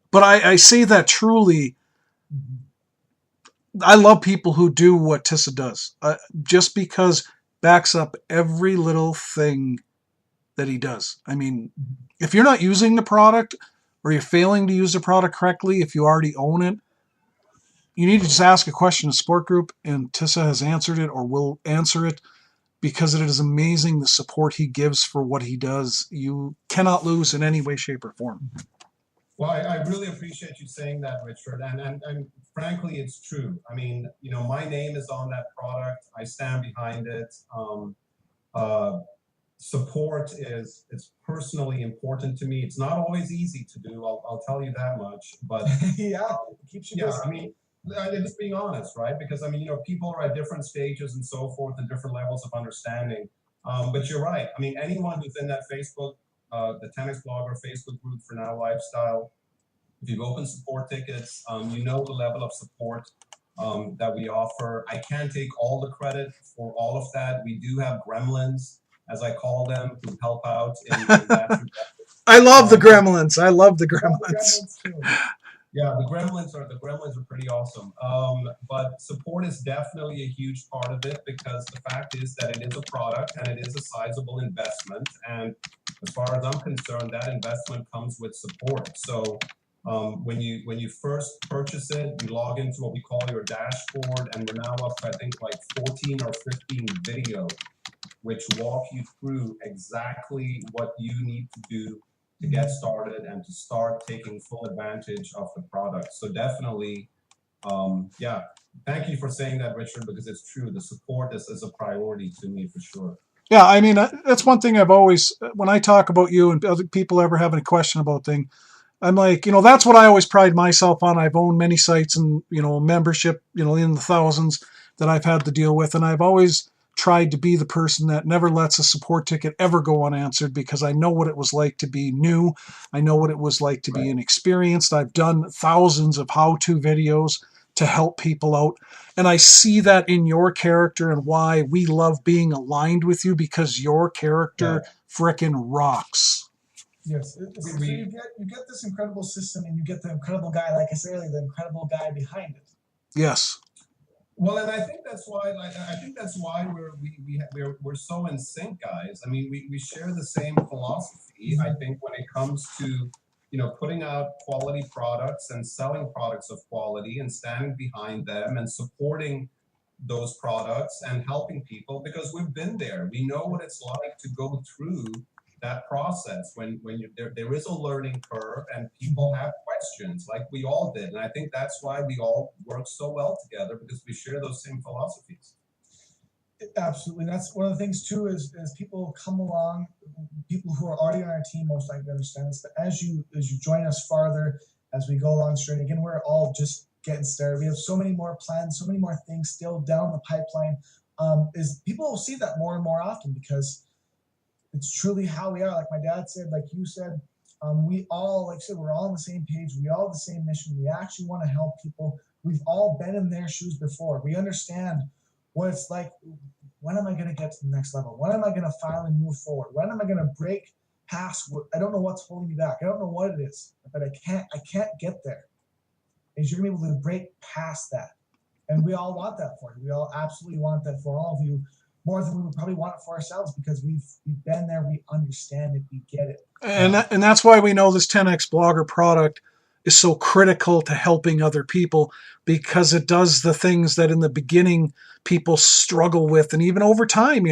But I say that truly. I love people who do what Tissa does, just because backs up every little thing that he does. I mean, if you're not using the product or you're failing to use the product correctly, if you already own it, you need to just ask a question in the support group, and Tissa has answered it or will answer it because it is amazing the support he gives for what he does. You cannot lose in any way, shape, or form. Well, I really appreciate you saying that, Richard, and frankly, it's true. I mean, you know, my name is on that product. I stand behind it. Support is personally important to me. It's not always easy to do. I'll tell you that much. But yeah, it keeps you busy. I mean, just being honest, right? Because I mean, you know, people are at different stages and so forth, and different levels of understanding. But you're right. I mean, anyone who's in that Facebook. The 10X Blogger Facebook group for NowLifestyle. If you've opened support tickets, you know the level of support that we offer. I can't take all the credit for all of that. We do have gremlins, as I call them, who help out in that. I love the gremlins. I love the gremlins. Yeah, the gremlins are pretty awesome. But support is definitely a huge part of it because the fact is that it is a product and it is a sizable investment. And as far as I'm concerned, that investment comes with support. So when you first purchase it, you log into what we call your dashboard, and we're now up to, I think, like 14 or 15 videos, which walk you through exactly what you need to do to get started and to start taking full advantage of the product. So definitely, yeah, thank you for saying that, Richard, because it's true. The support is a priority to me for sure. Yeah, I mean, that's one thing I've always, when I talk about you and other people ever have any question about things, I'm like, you know, that's what I always pride myself on. I've owned many sites and, you know, membership, you know, in the thousands that I've had to deal with. And I've always tried to be the person that never lets a support ticket ever go unanswered because I know what it was like to be new. I know what it was like to be inexperienced. I've done thousands of how-to videos to help people out. And I see that in your character and why we love being aligned with you because your character frickin' rocks. Yes, so you get this incredible system and you get the incredible guy, like I said earlier, the incredible guy behind it. Yes. Well, and I think that's why, we're so in sync, guys. I mean, we share the same philosophy. I think when it comes to putting out quality products and selling products of quality and standing behind them and supporting those products and helping people, because we've been there. We know what it's like to go through that process when there is a learning curve and people have questions like we all did. And I think that's why we all work so well together, because we share those same philosophies. Absolutely. That's one of the things too, is people come along, people who are already on our team most likely understand this, but as you join us farther, as we go along this journey, again, we're all just getting started. We have so many more plans, so many more things still down the pipeline. Is people will see that more and more often, because it's truly how we are. Like my dad said, like you said, we all, like I said, we're all on the same page. We all have the same mission. We actually want to help people. We've all been in their shoes before. We understand what it's like. When am I going to get to the next level? When am I going to finally move forward? When am I going to break past what I don't know what's holding me back? I don't know what it is, but I can't get there. Is you're going to be able to break past that. And we all want that for you. We all absolutely want that for all of you, more than we would probably want it for ourselves, because we've been there, we understand it, we get it. And that's why we know this 10X Blogger product is so critical to helping other people, because it does the things that in the beginning people struggle with. And even over time,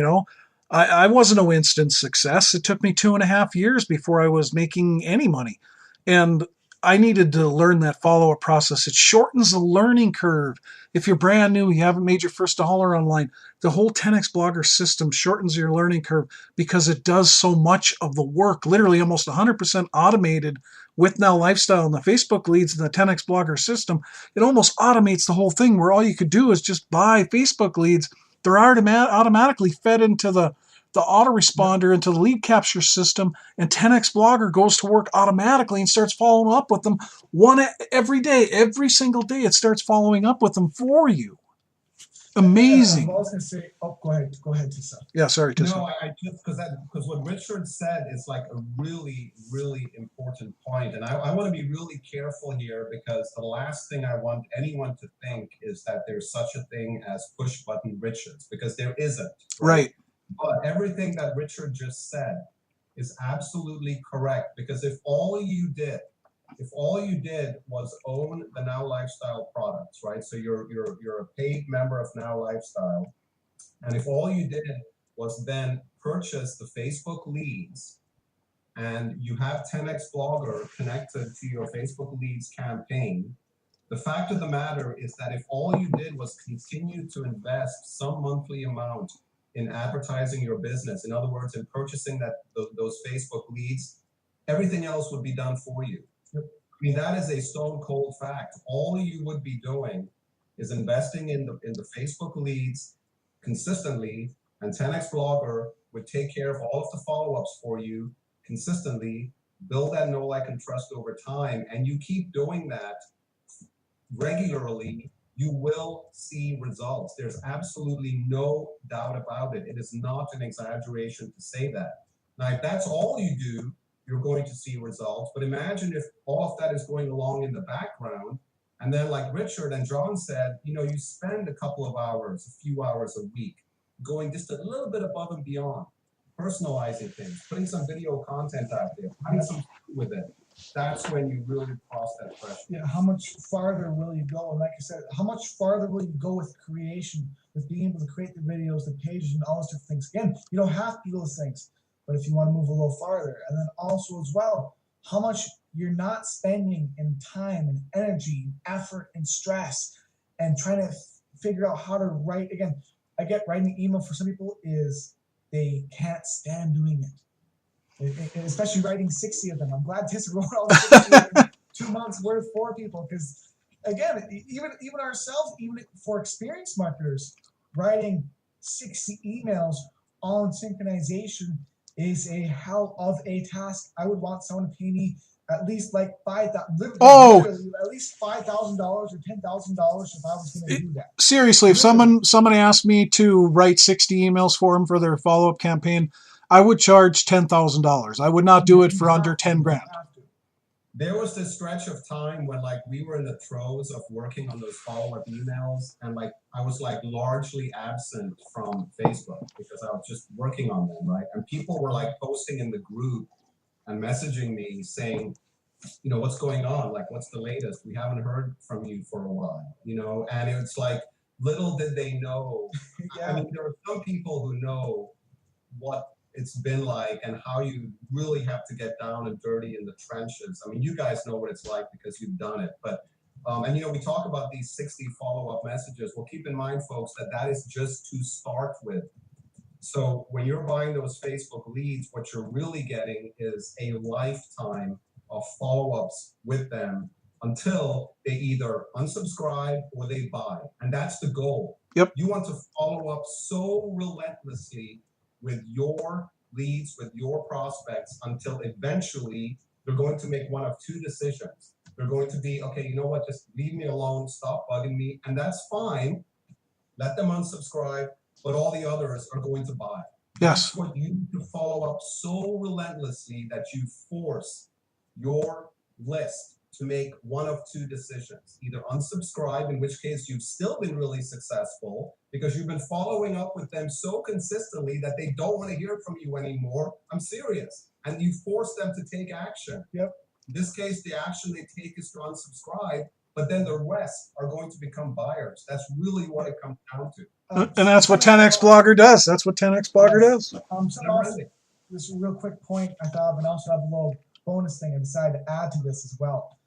I wasn't no instant success. It took me 2.5 years before I was making any money. And I needed to learn that follow-up process. It shortens the learning curve. If you're brand new, you haven't made your first dollar online, the whole 10X Blogger system shortens your learning curve, because it does so much of the work, literally almost 100% automated with NowLifestyle and the Facebook leads and the 10X Blogger system. It almost automates the whole thing, where all you could do is just buy Facebook leads. They're automatically fed into the autoresponder, into the lead capture system, and 10X Blogger goes to work automatically and starts following up with them every day, every single day. It starts following up with them for you. Amazing. I was going to say, go ahead, Tissa. Yeah, sorry, Tissa. No, I just because what Richard said is like a really, really important point, and I want to be really careful here, because the last thing I want anyone to think is that there's such a thing as push button Richards, because there isn't. Right. But everything that Richard just said is absolutely correct, because if all you did was own the NowLifestyle products, right? So you're a paid member of NowLifestyle, and if all you did was then purchase the Facebook leads, and you have 10X Blogger connected to your Facebook leads campaign, the fact of the matter is that if all you did was continue to invest some monthly amount in advertising your business, in other words, in purchasing those Facebook leads, everything else would be done for you. I mean, that is a stone cold fact. All you would be doing is investing in the Facebook leads consistently, and 10X Blogger would take care of all of the follow-ups for you consistently, build that know, like, and trust over time, and you keep doing that regularly, you will see results. There's absolutely no doubt about it. It is not an exaggeration to say that. Now, if that's all you do, you're going to see results. But imagine if all of that is going along in the background, and then, like Richard and John said, you spend a couple of hours, a few hours a week, going just a little bit above and beyond, personalizing things, putting some video content out there, having some fun with it. That's when you really cross that threshold. Yeah, how much farther will you go? And like I said, how much farther will you go with creation, with being able to create the videos, the pages, and all those different things? Again, you don't have to do those things, but if you want to move a little farther, and then also as well, how much you're not spending in time and energy, and effort and stress, and trying to figure out how to write. Again, I get writing email for some people is they can't stand doing it. Especially writing 60 of them. I'm glad Tissa wrote all the 60 in 2 months worth for people, because again, even ourselves, even for experienced marketers, writing 60 emails all in synchronization is a hell of a task. I would want someone to pay me at least like $5,000. Oh, at least $5,000 or $10,000 if I was going to do that. Seriously, if someone asked me to write 60 emails for them for their follow-up campaign, I would charge $10,000. I would not do it for under 10 grand. There was this stretch of time when we were in the throes of working on those follow-up emails, and I was largely absent from Facebook because I was just working on them, right? And people were posting in the group and messaging me saying, you know, what's going on? Like, what's the latest? We haven't heard from you for a while, you know? And it's like, little did they know. Yeah. I mean, there are some people who know what it's been like and how you really have to get down and dirty in the trenches. I mean, you guys know what it's like because you've done it. But and you know, we talk about these 60 follow-up messages. Well, keep in mind, folks, that that is just to start with. So when you're buying those Facebook leads, what you're really getting is a lifetime of follow-ups with them until they either unsubscribe or they buy. And that's the goal. Yep. You want to follow up so relentlessly with your leads, with your prospects, until eventually they're going to make one of two decisions. They're going to be, okay, you know what, just leave me alone, stop bugging me, and that's fine. Let them unsubscribe, but all the others are going to buy. Yes. That's what you need to follow up so relentlessly that you force your list to make one of two decisions. Either unsubscribe, in which case you've still been really successful because you've been following up with them so consistently that they don't want to hear from you anymore. I'm serious. And you force them to take action. Yep. In this case, the action they take is to unsubscribe, but then the rest are going to become buyers. That's really what it comes down to. And that's what 10X Blogger does. That's what 10X Blogger does. This is a real quick point I thought of, and also have a little bonus thing I decided to add to this as well.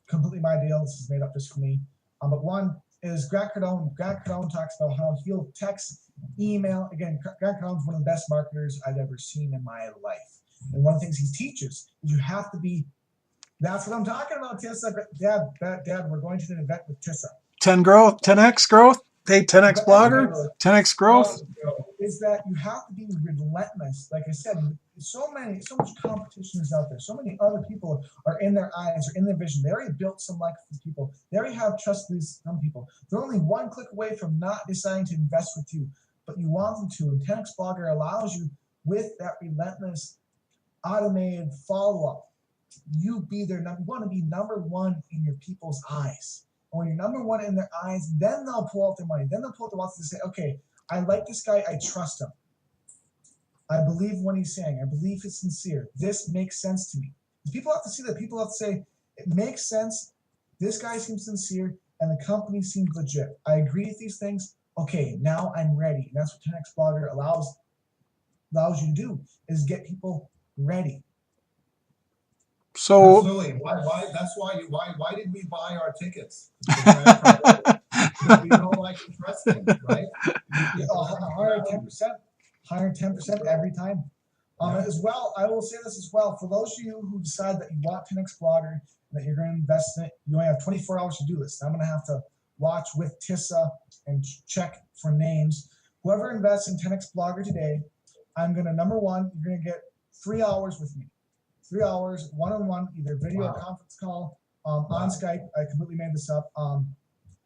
Completely my deal. This is made up just for me. But one is Grant Cardone. Grant Cardone talks about how he'll text, email. Again, Grant Cardone's one of the best marketers I've ever seen in my life. And one of the things he teaches is you have to be. That's what I'm talking about, Tissa. Dad, we're going to the event with Tissa. 10X growth. Hey, 10X Blogger. 10X growth. Is that you have to be relentless. Like I said, so much competition is out there. So many other people are in their eyes or in their vision. They already built some like these people. They already have trust these some people. They're only one click away from not deciding to invest with you, but you want them to. And 10X Blogger allows you with that relentless automated follow-up. You want to be number one in your people's eyes. And when you're number one in their eyes, then they'll pull out their money. Then they'll pull out the wallets and say, okay, I like this guy. I trust him. I believe what he's saying. I believe he's sincere. This makes sense to me. People have to see that. People have to say, it makes sense. This guy seems sincere, and the company seems legit. I agree with these things. Okay, now I'm ready. And that's what 10X Blogger allows you to do, is get people ready. So absolutely. Why did we buy our tickets? Because we don't like to trust things, right? 110% every time. As well, I will say this as well. For those of you who decide that you want 10X Blogger, that you're going to invest in it, you only have 24 hours to do this. I'm going to have to watch with Tissa and check for names. Whoever invests in 10X Blogger today, I'm going to, number one, you're going to get 3 hours with me. 3 hours, one-on-one, either video or conference call, on Skype. I completely made this up.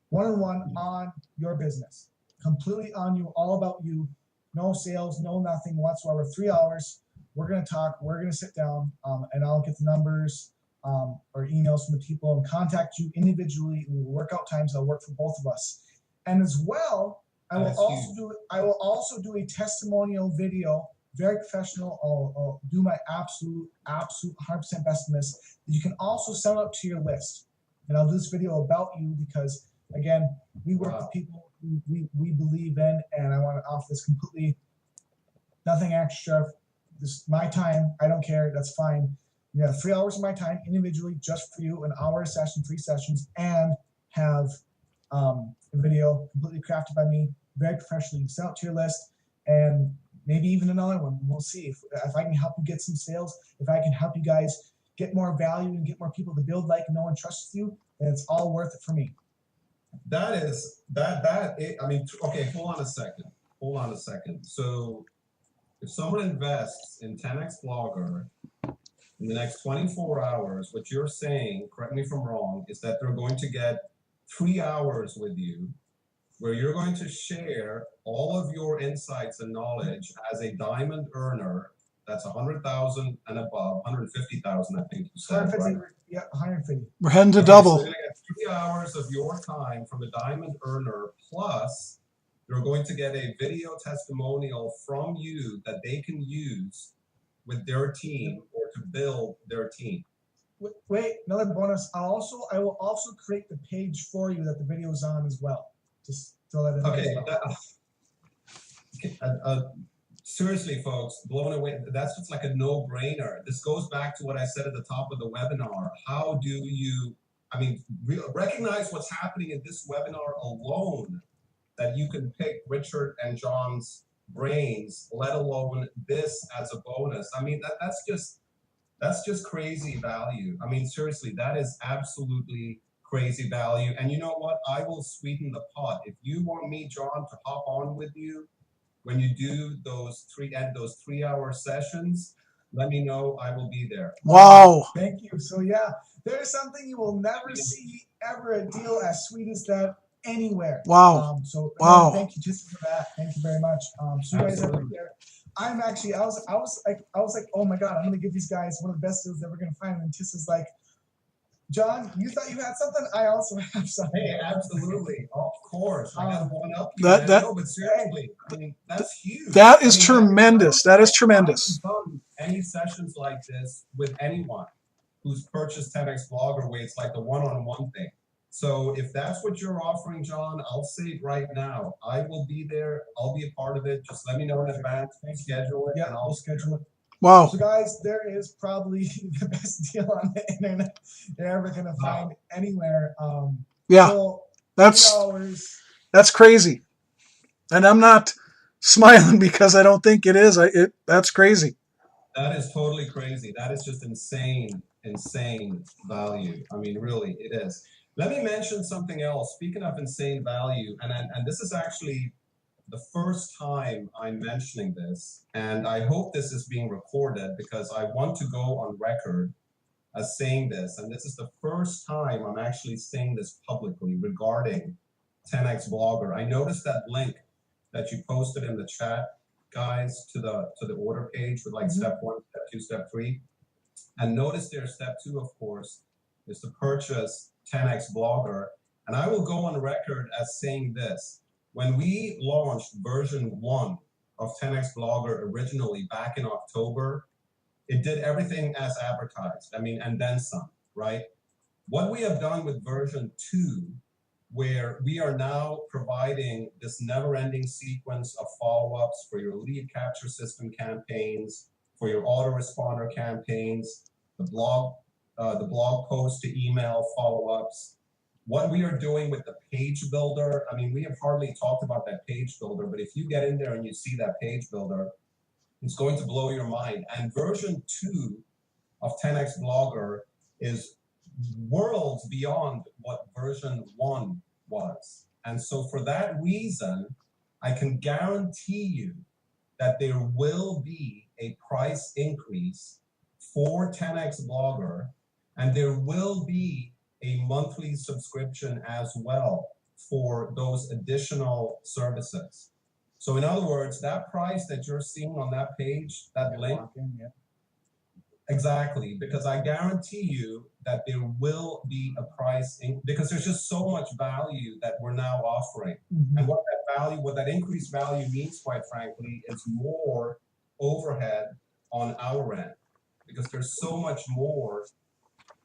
One-on-one on your business. Completely on you, all about you. No sales, no nothing whatsoever. 3 hours. We're going to talk. We're going to sit down, and I'll get the numbers or emails from the people and contact you individually. We will work out times that'll work for both of us. And as well, I will also do a testimonial video. Very professional. I'll do my absolute 100% best in this. You can also send up to your list. And I'll do this video about you because, again, we work with people we believe in, and I want to offer this completely, nothing extra. This is my time. I don't care. That's fine. You have 3 hours of my time individually just for you, an hour a session, 3 sessions, and have a video completely crafted by me, very professionally. You send it to your list, and maybe even another one. We'll see if I can help you get some sales, if I can help you guys get more value and get more people to build, like, know, and trust you, then it's all worth it for me. I mean, okay, hold on a second. So if someone invests in 10X Blogger in the next 24 hours, what you're saying, correct me if I'm wrong, is that they're going to get 3 hours with you where you're going to share all of your insights and knowledge as a diamond earner. That's 100,000 and above, 150,000, I think you said. 150, right? Yeah, 150. We're heading to double. So you're going to get 3 hours of your time from a diamond earner, plus they're going to get a video testimonial from you that they can use with their team or to build their team. Wait, another bonus. I will also create the page for you that the video is on as well. Just throw that in there as well. Seriously, folks, blown away. That's just like a no-brainer. This goes back to what I said at the top of the webinar. How do you, recognize what's happening in this webinar alone, that you can pick Richard and John's brains, let alone this as a bonus. I mean, that's just crazy value. I mean, seriously, that is absolutely crazy value. And you know what? I will sweeten the pot. If you want me, John, to hop on with you when you do those 3-hour sessions, let me know. I will be there. Wow. Thank you. So yeah, there's something you will never see ever, a deal as sweet as that anywhere. Wow. Wow. Thank you just for that. Thank you very much. So you guys are right there. I'm actually, I was like, oh my God, I'm gonna give these guys one of the best deals that we're gonna find. And Tissa's like, John, you thought you had something? I also have something. Hey, absolutely. Of course. I got one up. But seriously, I mean, that's huge. That is tremendous. That is tremendous. I haven't done any sessions like this with anyone who's purchased 10x Blogger where it's like the one-on-one thing. So if that's what you're offering, John, I'll say it right now. I will be there. I'll be a part of it. Just let me know in advance. Schedule it. Yeah, and I'll schedule it. Wow. So guys, there is probably the best deal on the internet you're ever going to find anywhere. Yeah, so that's crazy. And I'm not smiling because I don't think it is. That's crazy. That is totally crazy. That is just insane value. I mean, really, it is. Let me mention something else. Speaking of insane value, and this is actually the first time I'm mentioning this, and I hope this is being recorded because I want to go on record as saying this, and this is the first time I'm actually saying this publicly regarding 10x Blogger. I noticed that link that you posted in the chat, guys, to the order page with like step 1, step 2, step 3. And notice there, step 2, of course, is to purchase 10x Blogger. And I will go on record as saying this. When we launched version 1 of 10x Blogger originally back in October, it did everything as advertised. I mean, and then some, right? What we have done with version 2, where we are now providing this never-ending sequence of follow-ups for your lead capture system campaigns, for your autoresponder campaigns, the blog post to email follow-ups. What we are doing with the page builder, I mean, we have hardly talked about that page builder, but if you get in there and you see that page builder, it's going to blow your mind. And version 2 of 10x Blogger is worlds beyond what version 1 was. And so for that reason, I can guarantee you that there will be a price increase for 10x Blogger, and there will be a monthly subscription as well for those additional services. So in other words, that price that you're seeing on that page, that link, exactly, because I guarantee you that there will be a price because there's just so much value that we're now offering. And what that increased value means, quite frankly, is more overhead on our end, because there's so much more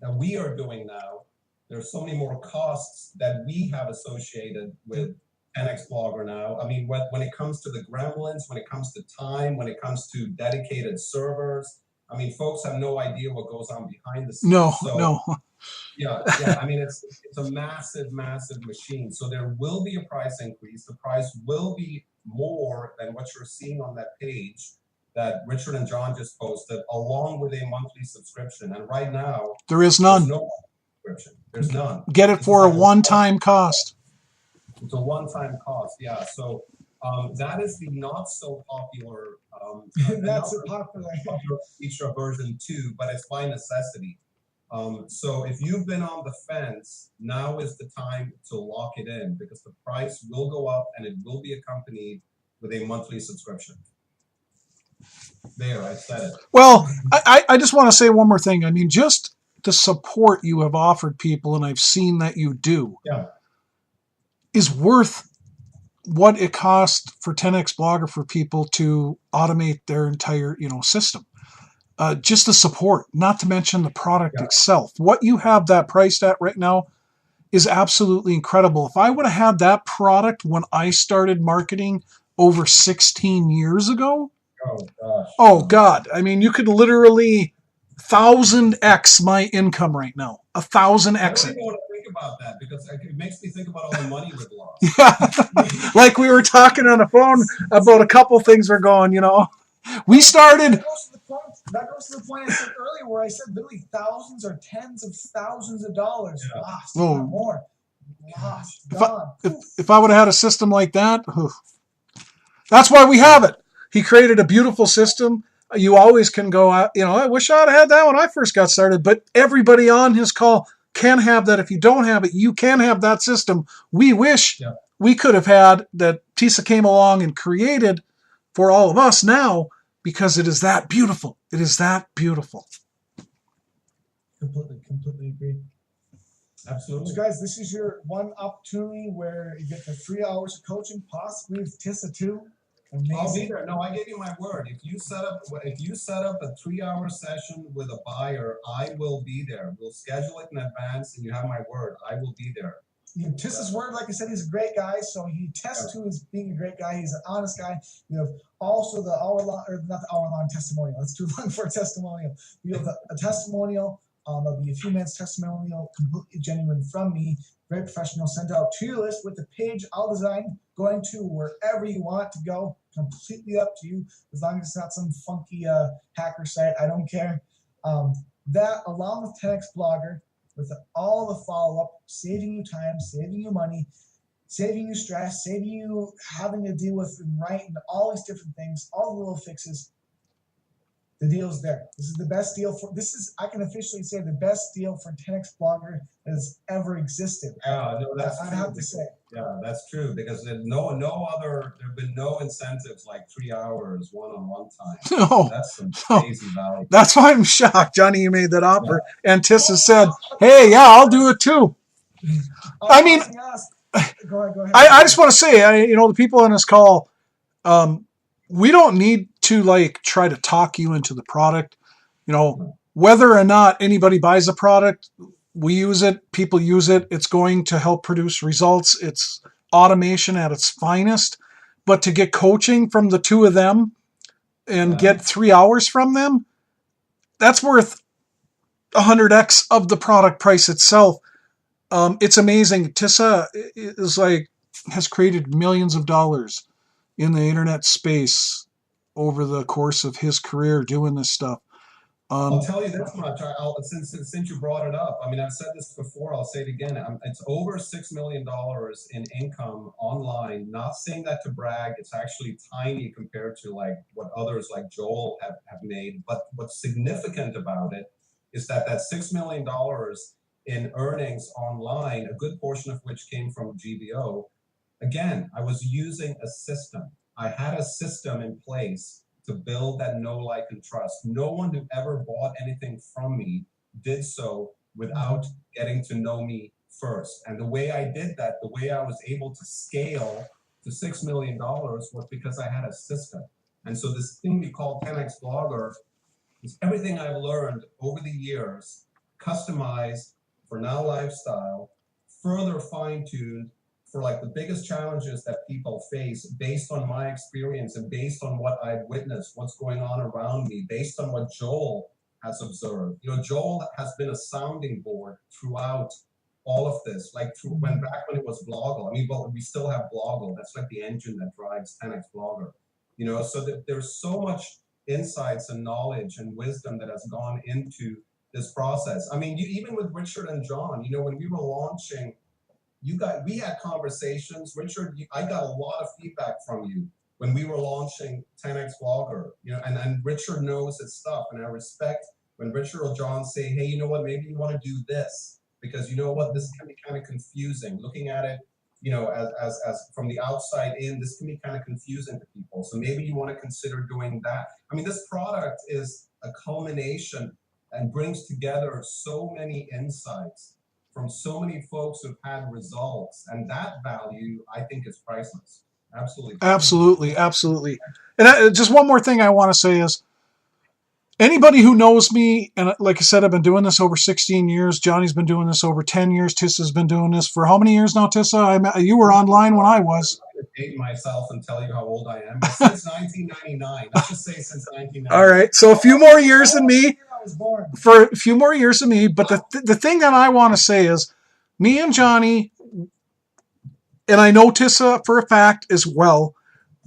that we are doing now. There's so many more costs that we have associated with 10x Blogger now. I mean, when it comes to the gremlins, when it comes to time, when it comes to dedicated servers, I mean, folks have no idea what goes on behind the scenes. No. Yeah. I mean, it's a massive machine. So there will be a price increase. The price will be more than what you're seeing on that page that Richard and John just posted, along with a monthly subscription. And right now, there is none. There's no subscription. There's none. Get it for a one-time cost. It's a one-time cost, yeah. So that is the not so popular feature of version 2, but it's by necessity. So if you've been on the fence, now is the time to lock it in, because the price will go up and it will be accompanied with a monthly subscription. There, I said it. Well, I just want to say one more thing. I mean, just the support you have offered people, and I've seen that you do, is worth what it costs for 10x Blogger for people to automate their entire, system. just the support, not to mention the product itself. What you have that priced at right now is absolutely incredible. If I would have had that product when I started marketing over 16 years ago, Oh gosh. oh God, I mean, you could literally 1000x my income right now. 1000x I it. don't even want to think about that because it makes me think about all the money we've lost. Yeah, like we were talking on the phone about a couple things we're going, we started. That goes to the point I said earlier where I said literally thousands or tens of thousands of dollars lost, if not more. Lost, gone. If I would have had a system like that, that's why we have it. He created a beautiful system. You always can go out, I wish I'd have had that when I first got started, but everybody on his call can have that. If you don't have it, you can have that system. We wish we could have had that Tisa came along and created for all of us now, because it is that beautiful. It is that beautiful. Completely agree. Absolutely. So guys, this is your one opportunity where you get the 3 hours of coaching, possibly with Tissa too. Amazing. I'll be there. No, I gave you my word. If you set up a 3-hour session with a buyer, I will be there. We'll schedule it in advance, and you have my word. I will be there. Tissa's word, like I said, he's a great guy, so he tests to as being a great guy. He's an honest guy. You have also the hour-long, or not the hour-long testimonial. That's too long for a testimonial. We have a testimonial. There'll be a few minutes testimonial, completely genuine from me, very professional, sent out to your list with the page I'll design, going to wherever you want to go, completely up to you, as long as it's not some funky hacker site. I don't care. That, along with 10x Blogger, with all the follow-up, saving you time, saving you money, saving you stress, saving you having to deal with and write and all these different things, all the little fixes. The deal's there. This is the best deal I can officially say, the best deal for 10x Blogger that has ever existed. No, that's true. I have to say. Yeah, that's true, because there have been no incentives like 3 hours one-on-one time. No. That's some crazy value. That's why I'm shocked, Johnny, you made that offer. Yeah. And Tissa said, hey, yeah, I'll do it too. I mean, go ahead. I just want to say, the people on this call, we don't need to try to talk you into the product. Whether or not anybody buys a product, we use it, people use it. It's going to help produce results. It's automation at its finest. But to get coaching from the two of them and get 3 hours from them, that's worth 100x of the product price itself. It's amazing. Tissa has created millions of dollars in the internet space over the course of his career doing this stuff. I'll tell you this much. Since you brought it up, I mean, I've said this before. I'll say it again. It's over $6 million in income online. Not saying that to brag. It's actually tiny compared to what others like Joel have made. But what's significant about it is that $6 million in earnings online, a good portion of which came from GBO. Again, I was using a system. I had a system in place to build that know, like, and trust. No one who ever bought anything from me did so without getting to know me first. And the way I did that, the way I was able to scale to $6 million was because I had a system. And so this thing we call 10x Blogger is everything I've learned over the years, customized for NowLifestyle, further fine-tuned for the biggest challenges that people face based on my experience and based on what I've witnessed, what's going on around me, based on what Joel has observed. Joel has been a sounding board throughout all of this, back when it was Bloggle. I mean, we still have Bloggle. That's the engine that drives 10x Blogger. So that there's so much insights and knowledge and wisdom that has gone into this process. I mean, even with Richard and John, when we were launching, we had conversations. Richard, I got a lot of feedback from you when we were launching 10x Blogger, and Richard knows his stuff, and I respect when Richard or John say, hey, you know what, maybe you want to do this, because you know what, this can be kind of confusing. Looking at it, as from the outside in, this can be kind of confusing to people. So maybe you want to consider doing that. I mean, this product is a culmination and brings together so many insights from so many folks who've had results, and that value, I think, is priceless. Absolutely. Absolutely. And just one more thing I want to say is, anybody who knows me, and like I said, I've been doing this over 16 years. Johnny's been doing this over 10 years. Tissa's been doing this for how many years now, Tissa? You were online when I was. I'm going to date myself and tell you how old I am, but since 1999. Let's just say since 1999. All right, so a few more years than me. I was born. For a few more years than me, but the thing that I want to say is, me and Johnny, and I know Tissa for a fact as well,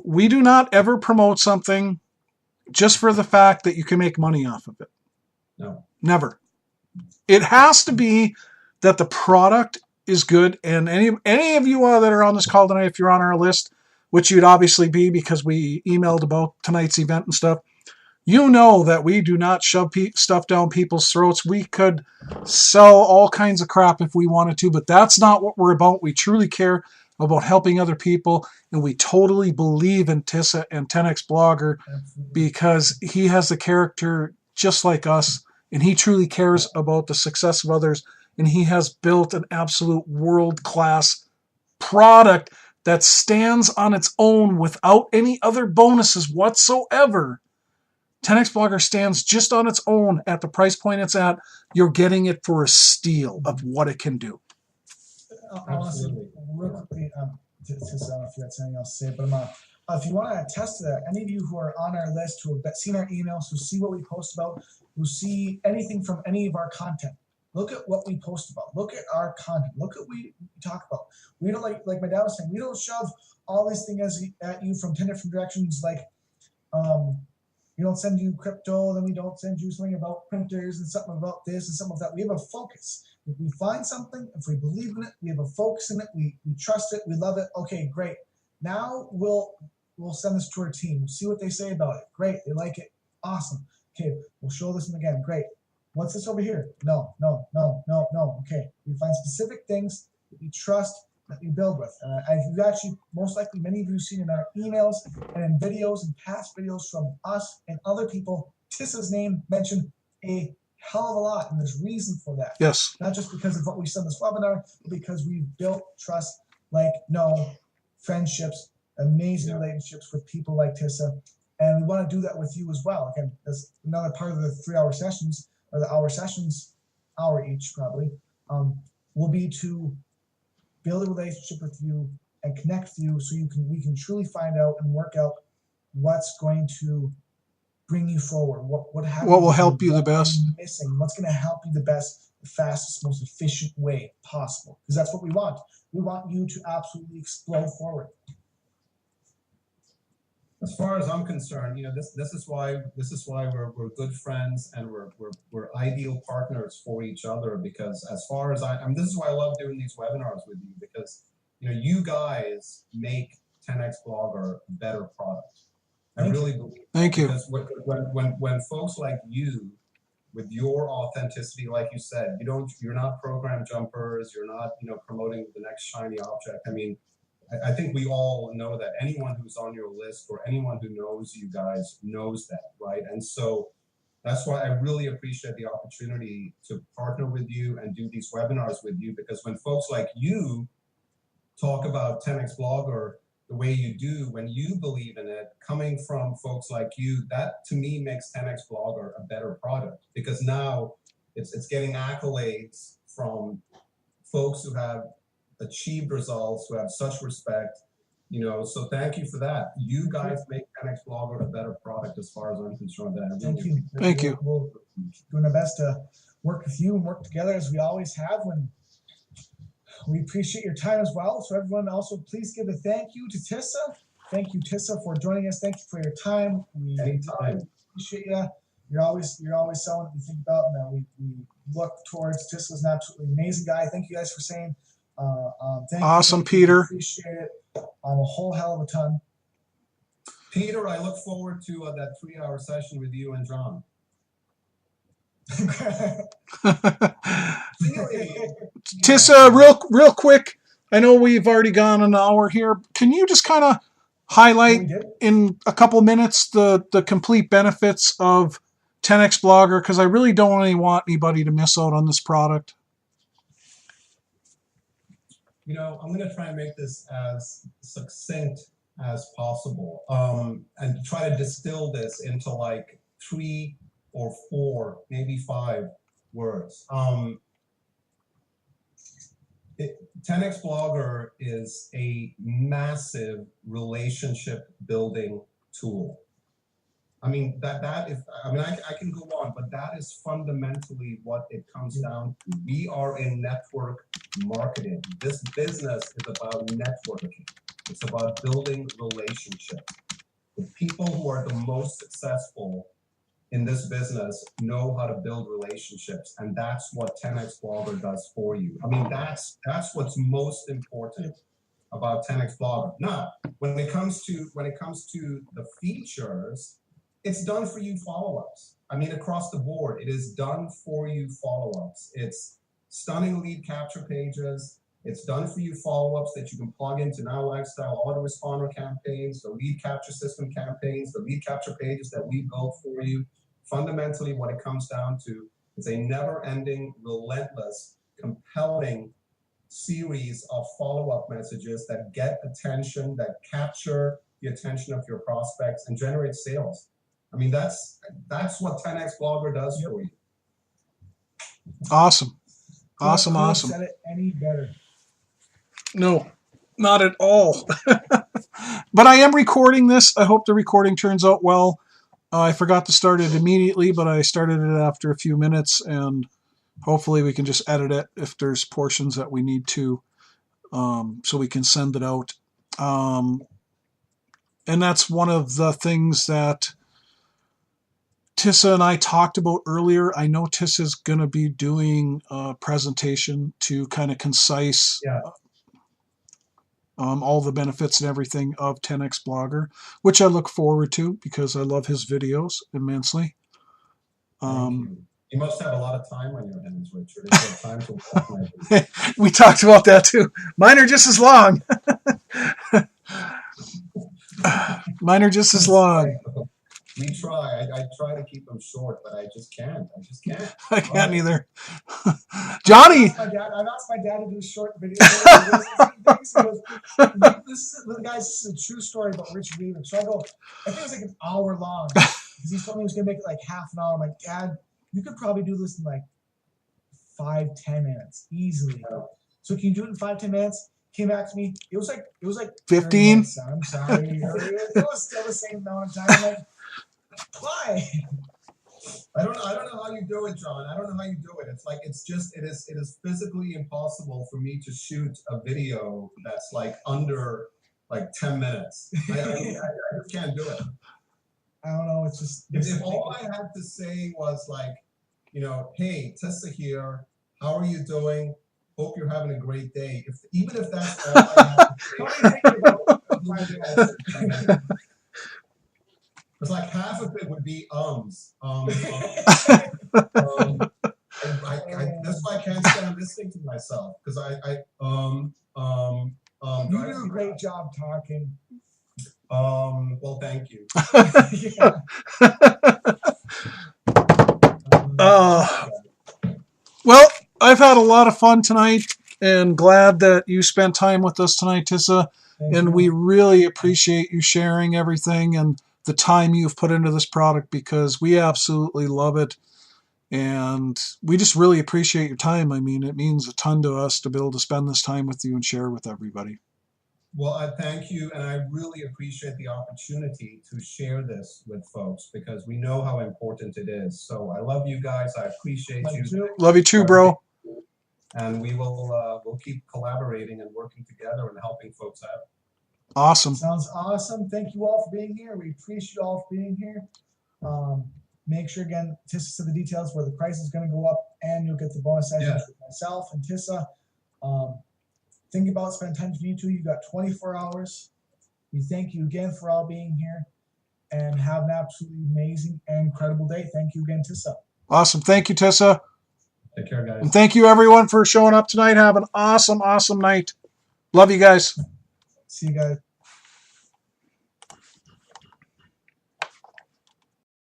we do not ever promote something just for the fact that you can make money off of it. No. Never. It has to be that the product is good, and any of you that are on this call tonight, if you're on our list, which you'd obviously be because we emailed about tonight's event and stuff, you know that we do not shove stuff down people's throats. We could sell all kinds of crap if we wanted to, but that's not what we're about. We truly care about helping other people, and we totally believe in Tissa and 10X Blogger because he has the character just like us, and he truly cares about the success of others, and he has built an absolute world-class product that stands on its own without any other bonuses whatsoever. 10X Blogger stands just on its own at the price point it's at. You're getting it for a steal of what it can do. Honestly, real quickly, I don't know if you had something else to say, but if you want to attest to that, any of you who are on our list, who have seen our emails, who see what we post about, who see anything from any of our content, look at what we post about. Look at our content. Look at what we talk about. We don't like my dad was saying, we don't shove all these things at you from 10 different directions. Like, we don't send you crypto, then we don't send you something about printers and something about this and something about that. We have a focus. If we find something, if we believe in it, we have a focus in it, we trust it, we love it. Okay, great. Now we'll send this to our team. We'll see what they say about it. Great, they like it. Awesome. Okay, we'll show this again. Great. What's this over here? No. Okay, we find specific things that we trust, that we build with. You've actually, most likely, many of you have seen in our emails and in videos and past videos from us and other people, Tissa's name mentioned a hell of a lot, and there's reason for that. Yes. Not just because of what we said in this webinar, but because we've built trust like no friendships, amazing relationships with people like Tissa, and we want to do that with you as well. Again, that's another part of the 3-hour sessions, or the hour sessions, hour each probably, will be to build a relationship with you and connect with you so we can truly find out and work out what's going to bring you forward, what will help you the best, missing, what's going to help you the best, the fastest, most efficient way possible, because that's what we want. We want you to absolutely explode forward. As far as I'm concerned, this is why we're good friends, and we're ideal partners for each other, because as far as this is why I love doing these webinars with you, because you guys make 10X Blogger a better product. I really believe that. Thank you. Because when folks like you, with your authenticity, like you said, you're not program jumpers, you're not promoting the next shiny object. I mean, I think we all know that. Anyone who's on your list or anyone who knows you guys knows that, right? And so that's why I really appreciate the opportunity to partner with you and do these webinars with you, because when folks like you talk about 10X Blogger the way you do, when you believe in it, coming from folks like you, that to me makes 10X Blogger a better product, because now it's getting accolades from folks who have achieved results, who have such respect, so thank you for that. You guys make 10X Blogger a better product as far as I'm concerned. Thank you. We'll keep doing our best to work with you and work together as we always have. When we appreciate your time as well. So everyone, also please give a thank you to Tissa. Thank you, Tissa, for joining us. Thank you for your time. We appreciate you. You're always someone that we think about and that we look towards. Tissa's an absolutely amazing guy. Thank you guys for saying. Awesome, Peter. Appreciate it. A whole hell of a ton. Peter, I look forward to that 3-hour session with you and John. Tissa, real quick, I know we've already gone an hour here. Can you just kind of highlight in a couple minutes the complete benefits of 10X Blogger? Because I really don't want anybody to miss out on this product. I'm going to try and make this as succinct as possible, and try to distill this into like 3 or 4, maybe 5 words. 10x Blogger is a massive relationship building tool. I mean, I can go on, but that is fundamentally what it comes down to. We are in network marketing. This business is about networking. It's about building relationships. The people who are the most successful in this business know how to build relationships, and that's what 10x Blogger does for you. I mean, that's what's most important about 10x Blogger. Now, when it comes to the features, it's done for you follow-ups. I mean, across the board, it is done for you follow-ups. It's stunning lead capture pages. It's done for you follow-ups that you can plug into NowLifestyle autoresponder campaigns, the lead capture system campaigns, the lead capture pages that we build for you. Fundamentally, what it comes down to is a never-ending, relentless, compelling series of follow-up messages that get attention, that capture the attention of your prospects and generate sales. I mean, that's what 10x Blogger does for you. Awesome. Awesome. Couldn't said it any better. No, not at all. But I am recording this. I hope the recording turns out well. I forgot to start it immediately, but I started it after a few minutes, and hopefully we can just edit it if there's portions that we need to, so we can send it out. And that's one of the things that Tissa and I talked about earlier. I know Tissa's going to be doing a presentation to kind of concise all the benefits and everything of 10x Blogger, which I look forward to because I love his videos immensely. You must have a lot of time on your hands, Richard. Is there time to walk We talked about that too. Mine are just as long. Mine are just as long. We try. I try to keep them short, but I just can't. I can't either. Johnny! I've asked my dad to do short videos. This is a true story about Richard Weberg. So I think it was like an hour long. Because he told me he was going to make it like half an hour. I'm like, Dad, you could probably do this in like 5-10 minutes easily. So can you do it in 5-10 minutes? Came back to me. It was like 15. I'm sorry. It was still the same amount of time. I'm like, why? I don't know how you do it, John. I don't know how you do it. It's like it is physically impossible for me to shoot a video that's like under like 10 minutes. I just can't do it. I don't know. It's just if all I had to say was like, hey, Tessa here. How are you doing? Hope you're having a great day. Even if that's all I have to say. It's like half of it would be ums. That's why I can't stand listening to myself because You do a great job talking. Well, thank you. Well, I've had a lot of fun tonight and glad that you spent time with us tonight, Tissa. And we really appreciate you sharing everything and the time you've put into this product because we absolutely love it. And we just really appreciate your time. I mean, it means a ton to us to be able to spend this time with you and share with everybody. Well, I thank you, and I really appreciate the opportunity to share this with folks because we know how important it is. So I love you guys. I appreciate you. Love you too, bro. And we will we'll keep collaborating and working together and helping folks out. Awesome. Sounds awesome. Thank you all for being here. We appreciate you all for being here. Make sure, again, Tissa said the details where the price is going to go up and you'll get the bonus sessions with myself and Tissa. Think about spending time if you need to. You've got 24 hours. We thank you again for all being here and have an absolutely amazing and incredible day. Thank you again, Tissa. Awesome. Thank you, Tissa. Take care, guys. And thank you, everyone, for showing up tonight. Have an awesome, awesome night. Love you guys. See you guys.